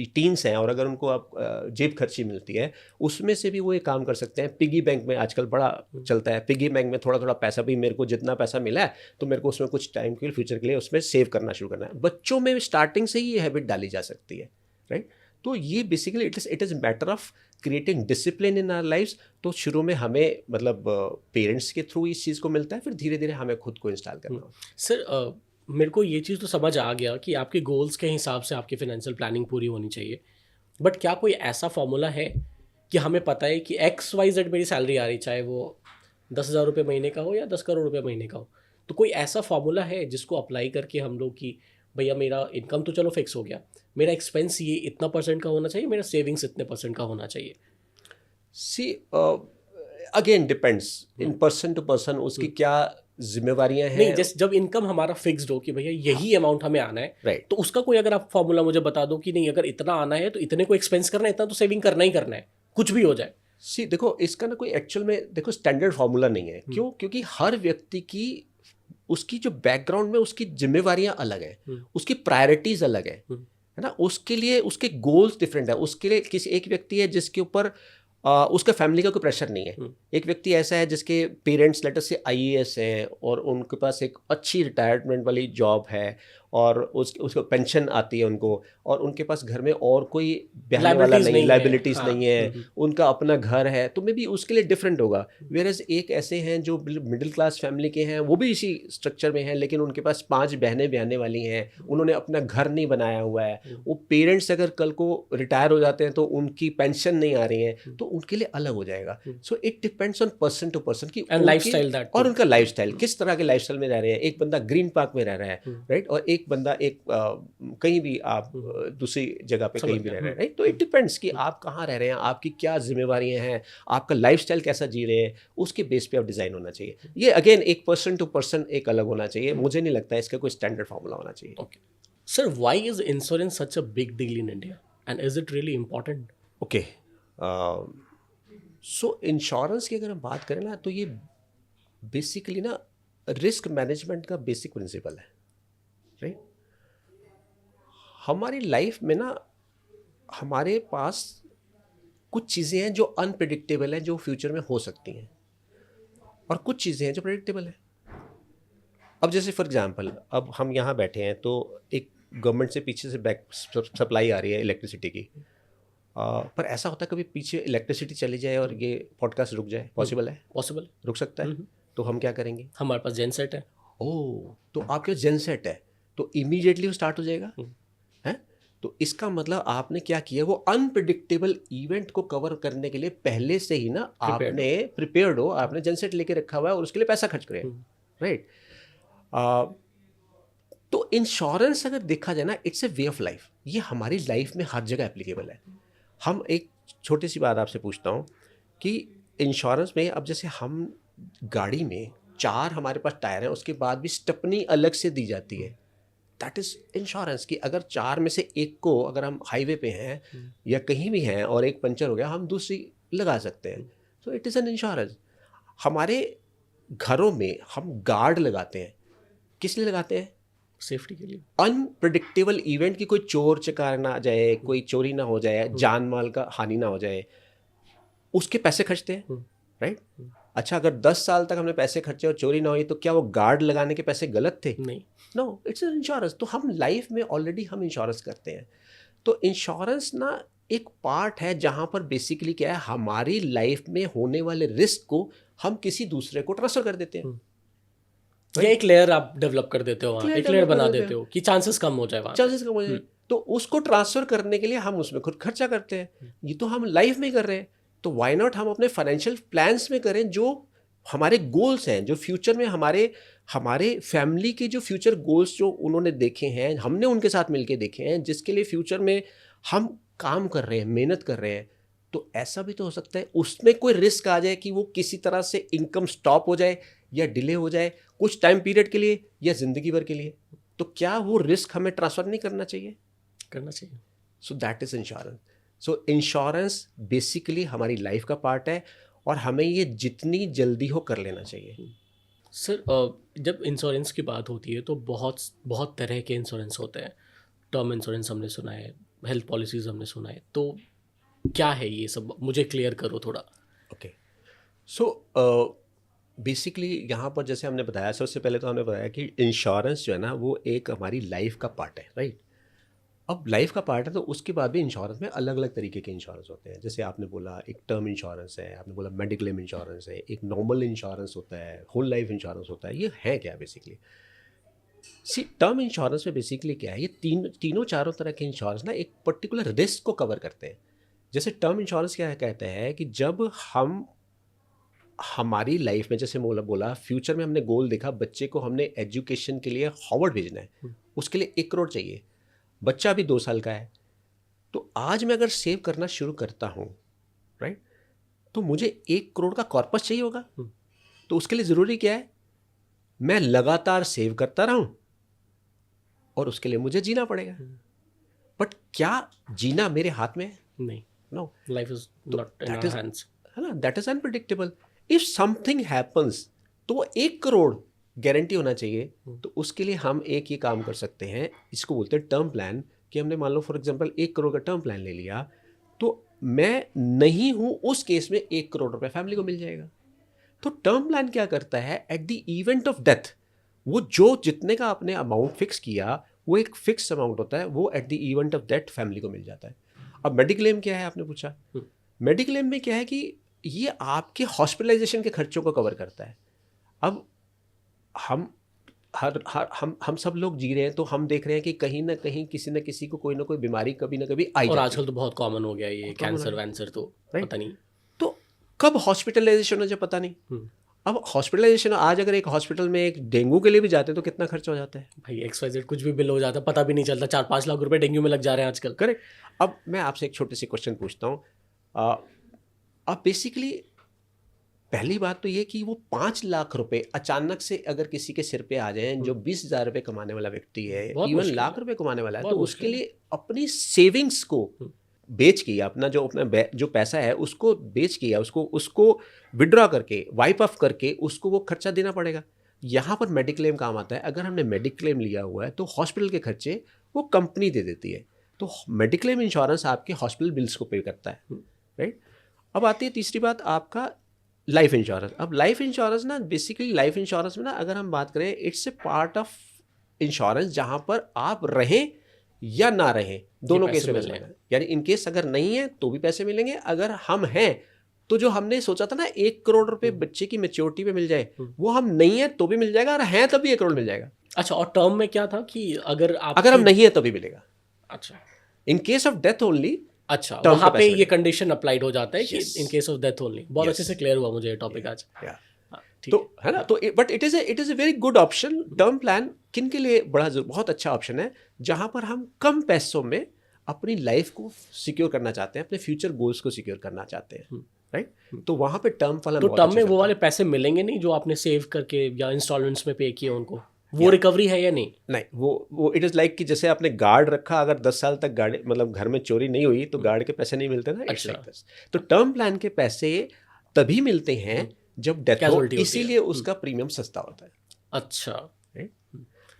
टीन्स हैं और अगर उनको आप जेब खर्ची मिलती है, उसमें से भी वो एक काम कर सकते हैं। पिगी बैंक में आजकल बड़ा चलता है, पिगी बैंक में थोड़ा थोड़ा पैसा भी, मेरे को जितना पैसा मिला है तो मेरे को उसमें कुछ टाइम के लिए, फ्यूचर के लिए उसमें सेव करना शुरू करना है। बच्चों में स्टार्टिंग से ही ये हैबिट डाली जा सकती है। राइट, तो ये basically it is matter of creating discipline in our lifes. तो शुरू में हमें मतलब पेरेंट्स के थ्रू इस चीज़ को मिलता है, फिर धीरे धीरे हमें खुद को इंस्टॉल करना होता है। सर मेरे को ये चीज़ तो समझ आ गया कि आपके गोल्स के हिसाब से आपकी फाइनेंशियल प्लानिंग पूरी होनी चाहिए, बट क्या कोई ऐसा फॉर्मूला है कि हमें पता है कि XYZ मेरी सैलरी आ रही, चाहे वो 10,000 रुपये महीने का हो या 10 करोड़ रुपये महीने का हो, तो कोई ऐसा फॉर्मूला है जिसको अप्लाई करके हम लोग कि भैया मेरा इनकम तो चलो फिक्स हो गया, मेरा एक्सपेंस ये इतना % का होना चाहिए, मेरा सेविंग्स इतने % का होना चाहिए? See again depends in person to person, उसकी क्या जिम्मेवारियां हैं। नहीं, जैसे जब इनकम हमारा फिक्स्ड हो कि भैया यही अमाउंट हमें आना है, राइट, तो उसका कोई अगर आप फॉर्मूला मुझे बता दो कि नहीं अगर इतना आना है तो इतने को एक्सपेंस करना है, इतना तो सेविंग करना ही करना है, कुछ भी हो जाए। सी देखो इसका ना कोई एक्चुअल में देखो स्टैंडर्ड फार्मूला नहीं है। क्यों? क्योंकि हर व्यक्ति की उसकी जो बैकग्राउंड में उसकी जिम्मेवारियां अलग हैं, उसकी प्रायोरिटीज अलग है ना, उसके लिए उसके गोल्स डिफरेंट है। उसके लिए किसी एक व्यक्ति है जिसके ऊपर उसका फैमिली का कोई प्रेशर नहीं है। एक व्यक्ति ऐसा है जिसके पेरेंट्स लेटर से IAS हैं और उनके पास एक अच्छी रिटायरमेंट वाली जॉब है और उसको पेंशन आती है उनको, और उनके पास घर में और कोई बहने वाला नहीं, लाइबिलिटीज़ नहीं है, उनका अपना घर है, तो मे बी उसके लिए डिफरेंट होगा। वेयरएज एक ऐसे हैं जो मिडिल क्लास फैमिली के हैं, वो भी इसी स्ट्रक्चर में हैं, लेकिन उनके पास 5 बहनें बहने वाली हैं, उन्होंने अपना घर नहीं बनाया हुआ है, वो पेरेंट्स अगर कल को रिटायर हो जाते हैं तो उनकी पेंशन नहीं आ रही है, तो उनके लिए अलग हो जाएगा। So it depends on person to person की लाइफस्टाइल और उनका लाइफस्टाइल किस तरह के लाइफस्टाइल में रह रहे हैं। एक बंदा ग्रीन पार्क में रह रहा है, राइट, और एक बंदा एक कहीं भी आप दूसरी जगह पे कहीं भी रह रहे हैं, राइट। तो इट डिपेंड्स कि आप कहाँ रह रहे हैं, आपकी क्या जिम्मेवारियां हैं, आपका लाइफस्टाइल कैसा जी रहे हैं, उसके बेस पे आप डिज़ाइन होना चाहिए। ये अगेन एक पर्सन टू पर्सन एक अलग होना चाहिए। मुझे नहीं लगता है इसका कोई स्टैंडर्ड फार्मूला होना चाहिए। Okay sir, why is insurance such a big deal in India and is it really important? Okay, so insurance की अगर हम बात करें ना, तो ये बेसिकली ना रिस्क मैनेजमेंट का बेसिक प्रिंसिपल है, राइट। हमारी लाइफ में ना हमारे पास कुछ चीज़ें हैं जो अनप्रिडिक्टेबल हैं, जो फ्यूचर में हो सकती हैं, और कुछ चीज़ें हैं जो प्रिडिक्टेबल हैं। अब जैसे फॉर एग्जांपल, अब हम यहाँ बैठे हैं तो एक गवर्नमेंट से पीछे से बैक सप्लाई आ रही है इलेक्ट्रिसिटी की, पर ऐसा होता है कभी पीछे इलेक्ट्रिसिटी चली जाए और ये पॉडकास्ट रुक जाए, पॉसिबल है? पॉसिबल, रुक सकता है। तो हम क्या करेंगे? हमारे पास जेनसेट है। ओह, तो आपके जेनसेट है तो इमीडिएटली वो स्टार्ट हो जाएगा, है। तो इसका मतलब आपने क्या किया, वो अनप्रिडिक्टेबल इवेंट को कवर करने के लिए पहले से ही ना आपने प्रिपेयर्ड हो, आपने जेनसेट लेके रखा हुआ है और उसके लिए पैसा खर्च करें, राइट। तो इंश्योरेंस अगर देखा जाए ना, it's a way of life. ये हमारी लाइफ में हर जगह एप्लीकेबल है। हम एक छोटी सी बात आपसे पूछता हूँ कि इंश्योरेंस में अब जैसे हम गाड़ी में 4 हमारे पास टायर हैं, उसके बाद भी स्टेपनी अलग से दी जाती है, दैट इज़ इंश्योरेंस। कि अगर 4 में से एक को अगर हम हाईवे पे हैं या कहीं भी हैं और एक पंचर हो गया, हम दूसरी लगा सकते हैं। So it is an insurance. हमारे घरों में हम गार्ड लगाते हैं, किस लिए लगाते हैं? सेफ्टी के लिए। अनप्रिडिक्टेबल इवेंट की कोई चोर चकार ना आ जाए, कोई चोरी ना हो जाए, जान माल का हानि ना हो जाए, उसके पैसे खर्चते हैं, राइट। अच्छा, अगर 10 साल तक हमने पैसे खर्चे और चोरी ना हुई, तो क्या वो गार्ड लगाने के पैसे गलत थे? नहीं, नो, इट्स एन इंश्योरेंस। तो हम लाइफ में ऑलरेडी हम इंश्योरेंस करते हैं। तो इंश्योरेंस ना एक पार्ट है जहाँ पर बेसिकली क्या है, हमारी लाइफ में होने वाले रिस्क को हम किसी दूसरे को ट्रांसफर कर देते हैं। या एक लेयर आप डेवलप कर देते हो वहाँ, एक लेयर बना देते हो कि चांसेस कम हो जाए वहाँ, चांसेस कम हो जाए। तो उसको ट्रांसफर करने के लिए हम उसमें खुद खर्चा करते हैं। ये तो हम लाइफ में कर रहे हैं, तो व्हाई नॉट हम अपने फाइनेंशियल प्लान्स में करें जो हमारे गोल्स हैं, जो फ्यूचर में हमारे फैमिली के जो फ्यूचर गोल्स जो उन्होंने देखे हैं, हमने उनके साथ मिलके देखे हैं, जिसके लिए फ्यूचर में हम काम कर रहे हैं, मेहनत कर रहे हैं। तो ऐसा भी तो हो सकता है उसमें कोई रिस्क आ जाए कि वो किसी तरह से इनकम स्टॉप हो जाए या डिले हो जाए कुछ टाइम पीरियड के लिए या ज़िंदगी भर के लिए, तो क्या वो रिस्क हमें ट्रांसफ़र नहीं करना चाहिए? करना चाहिए। So that is insurance. So insurance basically हमारी लाइफ का पार्ट है और हमें ये जितनी जल्दी हो कर लेना चाहिए। सर, जब इंश्योरेंस की बात होती है तो बहुत बहुत तरह के इंश्योरेंस होते हैं। टर्म इंश्योरेंस हमने सुना है, हेल्थ पॉलिसीज़ हमने सुना है, तो क्या है ये सब, मुझे क्लियर करो थोड़ा। ओके, सो बेसिकली यहाँ पर जैसे हमने बताया, सबसे पहले तो हमने बताया कि इंश्योरेंस जो है ना वो एक हमारी लाइफ का पार्ट है, राइट। अब लाइफ का पार्ट है तो उसके बाद भी इंश्योरेंस में अलग अलग तरीके के इंश्योरेंस होते हैं। जैसे आपने बोला एक टर्म इंश्योरेंस है, आपने बोला मेडिक्लेम इंश्योरेंस है, एक नॉर्मल इंश्योरेंस होता है, होल लाइफ इंश्योरेंस होता है। ये है क्या बेसिकली? सी टर्म इंश्योरेंस में बेसिकली क्या है, ये तीनों चारों तरह के इंश्योरेंस ना एक पर्टिकुलर रिस्क को कवर करते हैं। जैसे टर्म इंश्योरेंस क्या कहता है कि जब हम हमारी लाइफ में, जैसे बोला फ्यूचर में हमने गोल देखा, बच्चे को हमने एजुकेशन के लिए हार्वर्ड भेजना है, उसके लिए 1 करोड़ चाहिए, बच्चा अभी 2 साल का है, तो आज मैं अगर सेव करना शुरू करता हूँ, राइट, तो मुझे 1 करोड़ का कॉर्पस चाहिए होगा। तो उसके लिए ज़रूरी क्या है, मैं लगातार सेव करता रहूं और उसके लिए मुझे जीना पड़ेगा। बट क्या जीना मेरे हाथ में है? नहीं, no, life is not in our hands, है ना, that is unpredictable. If something happens तो वो 1 करोड़ गारंटी होना चाहिए। तो उसके लिए हम एक ही काम कर सकते हैं, इसको बोलते हैं टर्म प्लान, कि हमने मान लो फॉर एग्जांपल 1 करोड़ का टर्म प्लान ले लिया, तो मैं नहीं हूं उस केस में 1 करोड़ रुपए फैमिली को मिल जाएगा। तो टर्म प्लान क्या करता है, at the event of death वो जो जितने का आपने अमाउंट फिक्स किया वो एक फिक्स अमाउंट होता है, वो at the event of death family को मिल जाता है। अब मेडिक्लेम क्या है, आपने पूछा। मेडिक्लेम में क्या है कि ये आपके हॉस्पिटलाइजेशन के खर्चों को कवर करता है। अब हम सब लोग जी रहे हैं, तो हम देख रहे हैं कि कहीं ना कहीं किसी न किसी को कोई ना कोई बीमारी कभी ना कभी आई और जाती आजकल तो बहुत कॉमन हो गया ये कैंसर वैंसर, तो पता नहीं तो कब हॉस्पिटलाइजेशन हो जाए पता नहीं। अब हॉस्पिटलाइजेशन, आज अगर एक हॉस्पिटल में एक डेंगू के लिए भी जाते हैं तो कितना खर्चा हो जाता है भाई, XYZ कुछ भी बिल हो जाता है, पता भी नहीं चलता, 4-5 लाख रुपए डेंगू में लग जा रहे हैं आजकल। करेक्ट। अब मैं आपसे एक छोटे से क्वेश्चन पूछता हूँ। अब बेसिकली पहली बात तो ये कि वो 5 लाख रुपए अचानक से अगर किसी के सिर पे आ जाए, जो 20,000 रुपए कमाने वाला व्यक्ति है, इवन लाख रुपए कमाने वाला है, तो उसके लिए अपनी सेविंग्स को बेच किया, अपना जो पैसा है उसको बेच किया, उसको विड्रॉ करके, वाइप ऑफ करके उसको वो खर्चा देना पड़ेगा। यहाँ पर मेडिक्लेम काम आता है। अगर हमने मेडिक्लेम लिया हुआ है तो हॉस्पिटल के खर्चे वो कंपनी दे देती है, तो मेडिक्लेम इंश्योरेंस आपके हॉस्पिटल बिल्स को पे करता है, राइट। अब आती है तीसरी बात, आपका लाइफ इंश्योरेंस। अब लाइफ इंश्योरेंस ना, बेसिकली लाइफ इंश्योरेंस में ना अगर हम बात करें, it's a part of insurance जहाँ पर आप रहें या ना रहें, दोनों केस में मिलेगा। यानी इन केस अगर नहीं है तो भी पैसे मिलेंगे, अगर हम हैं तो जो हमने सोचा था ना 1 करोड़ रुपए बच्चे की मैच्योरिटी पे मिल जाए, वो हम नहीं है तो भी मिल जाएगा, और हैं तब भी 1 करोड़ मिल जाएगा। अच्छा, और टर्म में क्या था कि अगर हम नहीं है तभी मिलेगा। अच्छा, in case of death only. अच्छा, वहाँ पे ये कंडीशन अप्लाइड हो जाता है कि in case of death only. बहुत अच्छे से क्लियर हुआ मुझे ये टॉपिक आज। तो है ना, तो but it is a very good option. Term plan किन के लिए बहुत अच्छा ऑप्शन है, जहां पर हम कम पैसों में अपनी लाइफ को सिक्योर करना चाहते हैं, अपने फ्यूचर गोल्स को सिक्योर करना चाहते हैं, राइट। तो वहां पे टर्म प्लान, तो टर्म में वो वाले पैसे मिलेंगे नहीं जो आपने सेव करके या इंस्टॉलमेंट्स में पे किए उनको, वो रिकवरी है या नहीं? नहीं, वो इट इज लाइक कि जैसे आपने गार्ड रखा, अगर 10 साल तक गाड़ी मतलब घर में चोरी नहीं हुई तो गार्ड के पैसे नहीं मिलते ना। अच्छा। तो टर्म प्लान के पैसे तभी मिलते हैं जब डेथ हो, इसीलिए उसका प्रीमियम सस्ता होता है। अच्छा,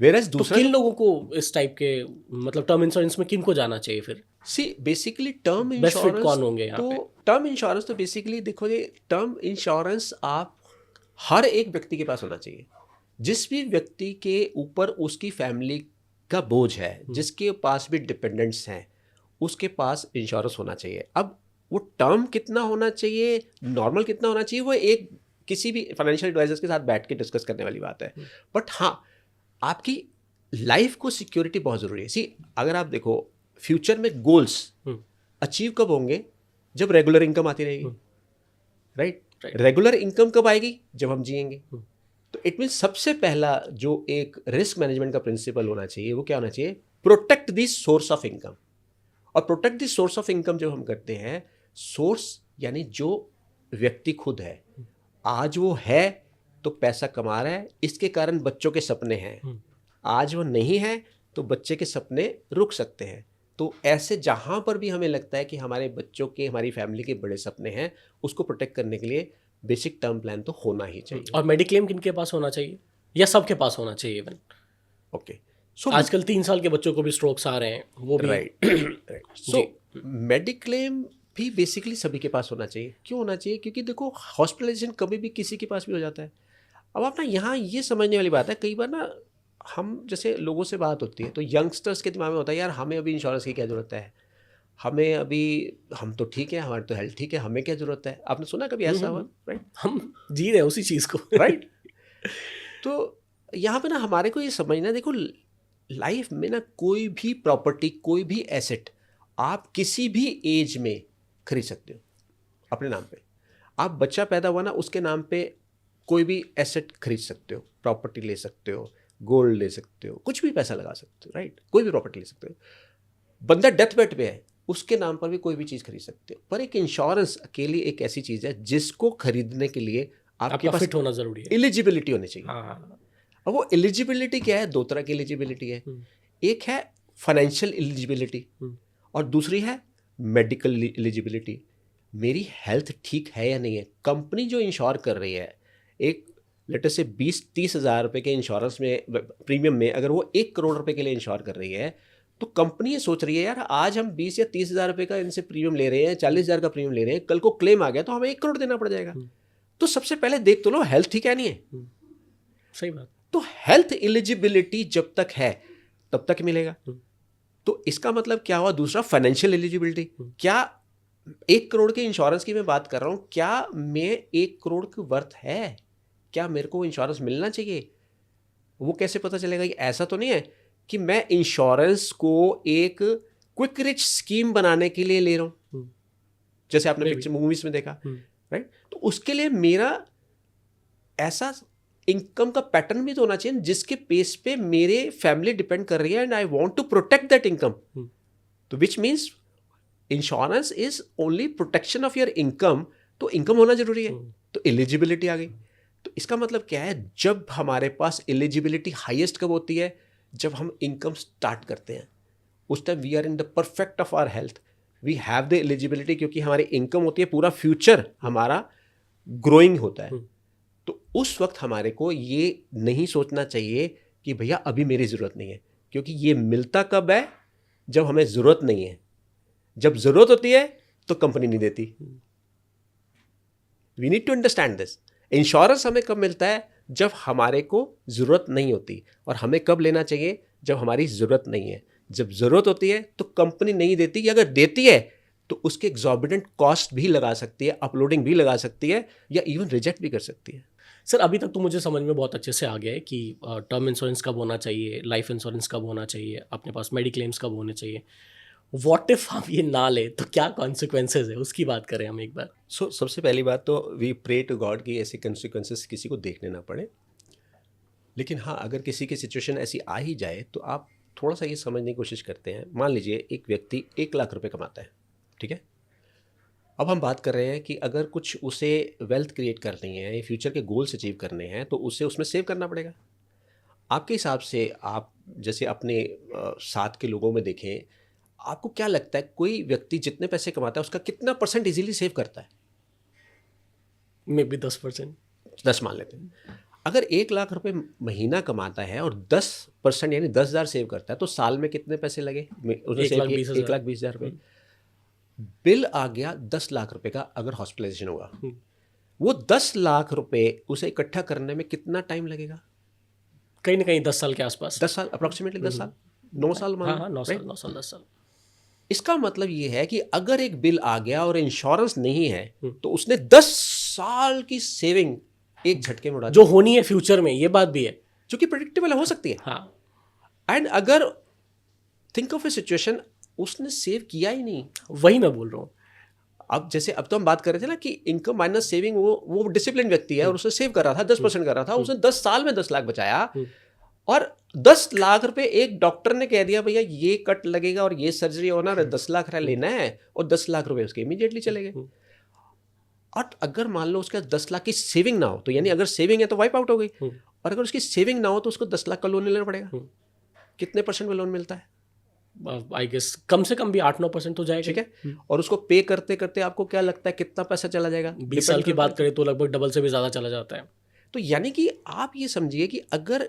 वेरएज दूसरा, तो किन लोगों को इस टाइप के मतलब टर्म इंश्योरेंस में किन को जाना चाहिए फिर? सी बेसिकली टर्म इंश्योरेंस कौन होंगे यहाँ पे? टर्म इंश्योरेंस तो बेसिकली देखो, ये टर्म इंश्योरेंस आप हर एक व्यक्ति के पास होना चाहिए, जिस भी व्यक्ति के ऊपर उसकी फैमिली का बोझ है, जिसके पास भी डिपेंडेंट्स हैं, उसके पास इंश्योरेंस होना चाहिए। अब वो टर्म कितना होना चाहिए, नॉर्मल कितना होना चाहिए, वो एक किसी भी फाइनेंशियल एडवाइजर्स के साथ बैठ के डिस्कस करने वाली बात है। बट हाँ, आपकी लाइफ को सिक्योरिटी बहुत ज़रूरी है। सी अगर आप देखो, फ्यूचर में गोल्स अचीव कब होंगे, जब रेगुलर इनकम आती रहेगी, राइट। रेगुलर इनकम कब आएगी, जब हम जिएंगे। तो इट मीन सबसे पहला जो एक रिस्क मैनेजमेंट का प्रिंसिपल होना चाहिए, वो क्या होना चाहिए, protect the source of income. और protect the source of income जब हम करते हैं, सोर्स यानी जो व्यक्ति खुद है, आज वो है तो पैसा कमा रहा है, इसके कारण बच्चों के सपने हैं, आज वो नहीं है तो बच्चे के सपने रुक सकते हैं। तो ऐसे जहाँ पर भी हमें लगता है कि हमारे बच्चों के, हमारी फैमिली के बड़े सपने हैं, उसको प्रोटेक्ट करने के लिए बेसिक टर्म प्लान तो होना ही चाहिए। और मेडिक्लेम किनके पास होना चाहिए, या सबके पास होना चाहिए इवन? ओके, सो आजकल 3 साल के बच्चों को भी स्ट्रोक्स आ रहे हैं, वो भी राइट। सो मेडिक्लेम भी बेसिकली सभी के पास होना चाहिए। क्यों होना चाहिए? क्योंकि देखो, हॉस्पिटलाइजेशन कभी भी किसी के पास भी हो जाता है। अब आप ना यहाँ ये समझने वाली बात है, कई बार ना हम जैसे लोगों से बात होती है तो यंगस्टर्स के दिमाग में होता है, यार हमें अभी इंश्योरेंस की क्या ज़रूरत है, हमें अभी, हम तो ठीक है, हमारी तो हेल्थ ठीक है, हमें क्या ज़रूरत है। आपने सुना कभी ऐसा हुआ? राइट, हम जी रहे हैं उसी चीज़ को, राइट। तो यहाँ पे ना हमारे को ये समझना, देखो लाइफ में ना कोई भी प्रॉपर्टी, कोई भी एसेट आप किसी भी एज में खरीद सकते हो अपने नाम पे। आप बच्चा पैदा हुआ ना, उसके नाम पे कोई भी एसेट खरीद सकते हो, प्रॉपर्टी ले सकते हो, गोल्ड ले सकते हो, कुछ भी पैसा लगा सकते हो, राइट, कोई भी प्रॉपर्टी ले सकते हो। बंदा डेथ बेड पे है, उसके नाम पर भी कोई भी चीज़ खरीद सकते हो। पर एक इंश्योरेंस अकेली एक ऐसी चीज़ है जिसको खरीदने के लिए आपके पास फिट होना जरूरी है, एलिजिबिलिटी होनी चाहिए। हाँ। अब वो एलिजिबिलिटी क्या है? दो तरह की एलिजिबिलिटी है। एक है फाइनेंशियल एलिजिबिलिटी और दूसरी है मेडिकल एलिजिबिलिटी। मेरी हेल्थ ठीक है या नहीं है। कंपनी जो इंश्योर कर रही है, एक लेटर से 20-30 हज़ार रुपये के इंश्योरेंस में, प्रीमियम में, अगर वो 1 करोड़ रुपए के लिए इंश्योर कर रही है, तो कंपनी ये सोच रही है यार आज हम 20 या 30 हज़ार रुपये का इनसे प्रीमियम ले रहे हैं, 40 हज़ार का प्रीमियम ले रहे हैं, कल को क्लेम आ गया तो हमें 1 करोड़ देना पड़ जाएगा। तो सबसे पहले देख तो लो हेल्थ ठीक है नहीं है। सही बात। तो हेल्थ एलिजिबिलिटी जब तक है तब तक मिलेगा। तो इसका मतलब क्या हुआ? दूसरा फाइनेंशियल एलिजिबिलिटी। क्या 1 करोड़ के इंश्योरेंस की मैं बात कर रहा हूं, क्या मैं 1 करोड़ की वर्थ है? क्या मेरे को इंश्योरेंस मिलना चाहिए? वो कैसे पता चलेगा? कि ऐसा तो नहीं है कि मैं इंश्योरेंस को एक क्विक रिच स्कीम बनाने के लिए ले रहा हूं, जैसे आपने पिक्चर मूवीज में देखा, राइट? तो उसके लिए मेरा ऐसा इनकम का पैटर्न भी तो होना चाहिए जिसके बेस पे मेरे फैमिली डिपेंड कर रही है and I want to protect that income. तो which means insurance is only protection of your income. तो इनकम होना जरूरी है। तो एलिजिबिलिटी आ गई। तो इसका मतलब क्या है? जब हमारे पास एलिजिबिलिटी हाईएस्ट कब होती है? जब हम इनकम स्टार्ट करते हैं। उस time we are in the perfect of our health, we have the eligibility, क्योंकि हमारी इनकम होती है, पूरा फ्यूचर हमारा ग्रोइंग होता है। तो उस वक्त हमारे को ये नहीं सोचना चाहिए कि भैया अभी मेरी ज़रूरत नहीं है, क्योंकि ये मिलता कब है? जब हमें ज़रूरत नहीं है। जब ज़रूरत होती है तो कंपनी नहीं देती। We need to understand this. Insurance हमें कब मिलता है? जब हमारे को ज़रूरत नहीं होती। और हमें कब लेना चाहिए? जब हमारी ज़रूरत नहीं है। जब ज़रूरत होती है तो कंपनी नहीं देती, या अगर देती है तो उसके एग्जॉर्बिडेंट कॉस्ट भी लगा सकती है, अपलोडिंग भी लगा सकती है, या इवन रिजेक्ट भी कर सकती है। सर अभी तक तो मुझे समझ में बहुत अच्छे से आ गया है कि टर्म इंश्योरेंस कब होना चाहिए, लाइफ इंश्योरेंस कब होना चाहिए, अपने पास मेडिक्लेम्स कब होने चाहिए। व्हाट इफ हम ये ना ले तो क्या कॉन्सिक्वेंसेज है, उसकी बात करें हम एक बार। सबसे पहली बात तो वी प्रे टू गॉड कि ऐसे कॉन्सिक्वेंसेस किसी को देखने ना पड़े। लेकिन हाँ, अगर किसी की सिचुएशन ऐसी आ ही जाए तो आप थोड़ा सा ये समझने की कोशिश करते हैं। मान लीजिए एक व्यक्ति 1 लाख रुपए कमाता है, ठीक है। अब हम बात कर रहे हैं कि अगर कुछ उसे वेल्थ क्रिएट करनी है, फ्यूचर के गोल्स अचीव करने हैं, तो उसे उसमें सेव करना पड़ेगा। आपके हिसाब से आप जैसे अपने साथ के लोगों में देखें, आपको क्या लगता है कोई व्यक्ति जितने पैसे कमाता है उसका कितना % इजीली सेव करता है? May be 10%। 10 मान लेते हैं। अगर 1 लाख रुपए महीना कमाता है और 10% यानी 10,000 सेव करता है, तो साल में कितने पैसे लगे? उसने सेव किए 1,20,000 रुपये। बिल आ गया 10 लाख रुपए का, अगर हॉस्पिटलाइजेशन होगा, वो 10 लाख रुपए उसे इकट्ठा करने में कितना टाइम लगेगा? कहीं ना कहीं 10 साल के आसपास। 10 साल, अप्रोक्सीमेटली 10 साल, 9 साल मान। हाँ, 9 साल 10 साल। इसका मतलब ये है कि अगर एक बिल आ गया और इंश्योरेंस नहीं है तो उसने 10 साल की सेविंग एक झटके में उड़ा दी, जो होनी है फ्यूचर में। ये बात भी है, जो कि प्रेडिक्टेबल हो सकती है। हाँ। एंड अगर थिंक ऑफ ए सिचुएशन, उसने सेव किया ही नहीं। वही मैं बोल रहा हूँ। अब जैसे अब तो हम बात कर रहे थे ना कि इनकम माइनस सेविंग, वो डिसिप्लिन व्यक्ति है और उसने सेव कर रहा था, 10% कर रहा था, उसने 10 साल में 10 लाख बचाया। और 10 लाख रुपए एक डॉक्टर ने कह दिया भैया ये कट लगेगा और ये सर्जरी होना है, 10 लाख लेना है, और 10 लाख रुपए उसके इमीडिएटली चले गए। और अगर मान लो उसका 10 लाख की सेविंग ना हो, तो यानी अगर सेविंग है तो वाइप आउट हो गई, और अगर उसकी सेविंग ना हो तो उसको 10 लाख का लोन लेना पड़ेगा। कितने % में लोन मिलता है? आई गेस कम से कम भी 8-9% तो जाएगा, ठीक है। और उसको पे करते करते आपको क्या लगता है कितना पैसा चला जाएगा? 20 साल की बात करें तो लगभग डबल से भी ज़्यादा चला जाता है। तो यानी कि आप ये समझिए कि अगर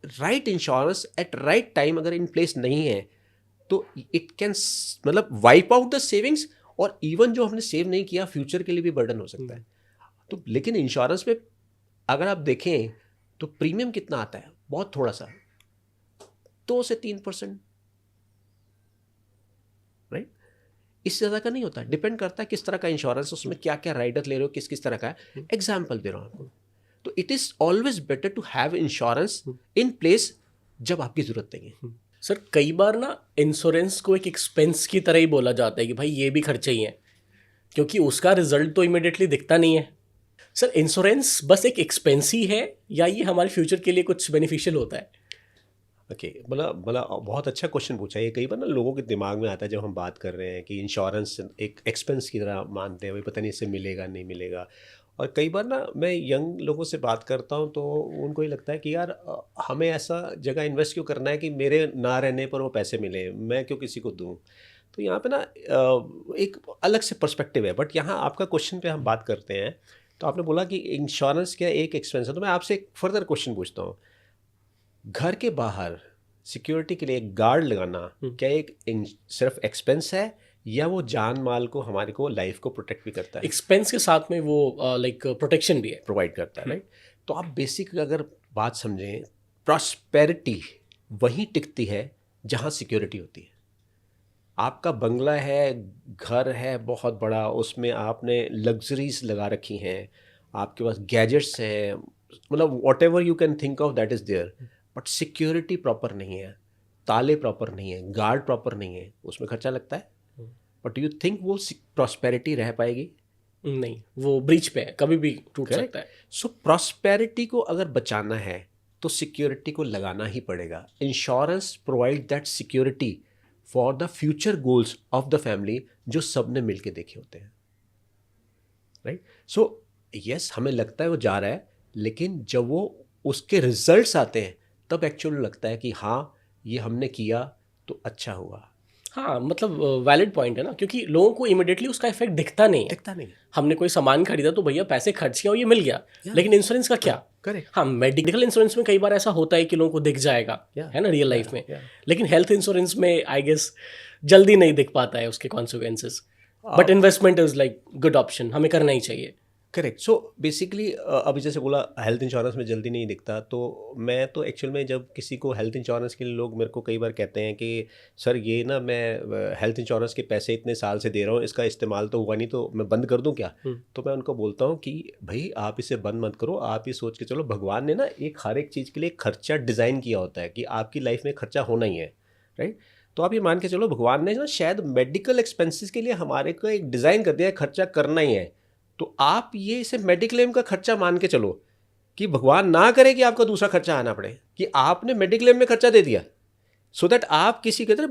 right insurance at right time अगर इन प्लेस नहीं है तो इट कैन मतलब वाइप आउट द सेविंग्स, और इवन जो हमने सेव नहीं किया फ्यूचर के लिए भी बर्डन हो सकता है। तो लेकिन इंश्योरेंस में अगर आप देखें तो प्रीमियम कितना आता है? बहुत थोड़ा सा, 2 से 3%, राइट। इससे ज़्यादा का नहीं होता। डिपेंड करता है किस तरह का इंश्योरेंस, उसमें क्या क्या राइडर ले रहे हो, किस किस तरह का है। एग्जाम्पल दे रहा हूँ आपको। तो it is always better to have insurance in place जब आपकी ज़रूरत नहीं है। सर कई बार ना इंश्योरेंस को एक एक्सपेंस की तरह ही बोला जाता है कि भाई ये भी खर्चे ही हैं, क्योंकि उसका रिजल्ट तो इमिडिएटली दिखता नहीं है। सर इंश्योरेंस बस एक एक्सपेंस ही है या ये हमारे फ्यूचर के लिए कुछ बेनिफिशियल होता है? ओके, मतलब बहुत अच्छा क्वेश्चन पूछा। ये कई बार ना लोगों के दिमाग में आता है जब हम बात कर रहे हैं कि इंश्योरेंस एक एक्सपेंस की तरह मानते हैं, भाई पता नहीं इससे मिलेगा नहीं मिलेगा। और कई बार ना मैं यंग लोगों से बात करता हूँ तो उनको ये लगता है कि यार हमें ऐसा जगह इन्वेस्ट क्यों करना है कि मेरे ना रहने पर वो पैसे मिले, मैं क्यों किसी को दूँ। तो यहाँ पे ना एक अलग से पर्सपेक्टिव है। बट यहाँ आपका क्वेश्चन पे हम बात करते हैं, तो आपने बोला कि इंश्योरेंस क्या एक एक्सपेंस है, तो मैं आपसे एक फर्दर क्वेश्चन पूछता हूँ। घर के बाहर सिक्योरिटी के लिए एक गार्ड लगाना क्या एक सिर्फ एक्सपेंस है, या वो जान माल को हमारे को लाइफ को प्रोटेक्ट भी करता है, एक्सपेंस के साथ में वो लाइक प्रोटेक्शन भी है। प्रोवाइड करता है, राइट? तो आप बेसिक अगर बात समझें, प्रॉस्पेरिटी वहीं टिकती है जहाँ सिक्योरिटी होती है। आपका बंगला है, घर है बहुत बड़ा, उसमें आपने लग्जरीज लगा रखी हैं, आपके पास गैजेट्स हैं, मतलब whatever you can think of that is there, but security proper नहीं है, ताले प्रॉपर नहीं है, गार्ड प्रॉपर नहीं है, उसमें खर्चा लगता है। बट यू थिंक वो प्रॉस्पेरिटी रह पाएगी? नहीं, वो ब्रीच पे है, कभी भी टूट सकता है। सो प्रॉस्पेरिटी को अगर बचाना है तो सिक्योरिटी को लगाना ही पड़ेगा। Insurance provide that security for the future goals of the family, जो सबने मिलके देखे होते हैं, राइट? सो यस, हमें लगता है वो जा रहा है, लेकिन जब वो उसके रिजल्ट्स आते हैं तब एक्चुअली लगता है कि हाँ ये हमने किया तो अच्छा हुआ। हाँ, मतलब वैलिड पॉइंट है ना, क्योंकि लोगों को इमिडिएटली उसका इफेक्ट दिखता नहीं है। दिखता नहीं। हमने कोई सामान खरीदा तो भैया पैसे खर्च किया और ये मिल गया, लेकिन इंश्योरेंस का क्या? करेक्ट। हाँ, मेडिकल इंश्योरेंस में कई बार ऐसा होता है कि लोगों को दिख जाएगा, है ना, रियल लाइफ में। लेकिन हेल्थ इंश्योरेंस में आई गेस जल्दी नहीं दिख पाता है उसके consequences. But investment is like good option, हमें करना ही चाहिए। करेक्ट। सो बेसिकली अभी जैसे बोला हेल्थ इंश्योरेंस में जल्दी नहीं दिखता, तो मैं तो एक्चुअल में जब किसी को हेल्थ इंश्योरेंस के लिए लोग मेरे को कई बार कहते हैं कि सर ये ना मैं हेल्थ इंश्योरेंस के पैसे इतने साल से दे रहा हूँ, इसका इस्तेमाल तो हुआ नहीं, तो मैं बंद कर दूँ क्या? तो मैं उनको बोलता हूँ कि भाई आप इसे बंद मत करो, आप ये सोच के चलो भगवान ने ना एक हर एक चीज़ के लिए खर्चा डिज़ाइन किया होता है कि आपकी लाइफ में खर्चा होना ही है, राइट? तो आप ये मान के चलो भगवान ने ना शायद मेडिकल एक्सपेंसेस के लिए हमारे को एक डिज़ाइन कर दिया है, खर्चा करना ही है। तो आप ये इसे मेडिक्लेम का खर्चा मान के चलो कि भगवान ना करे कि आपका दूसरा खर्चा आना पड़े, कि आपने मेडिक्लेम में खर्चा दे दिया सो दैट आप किसी के तरह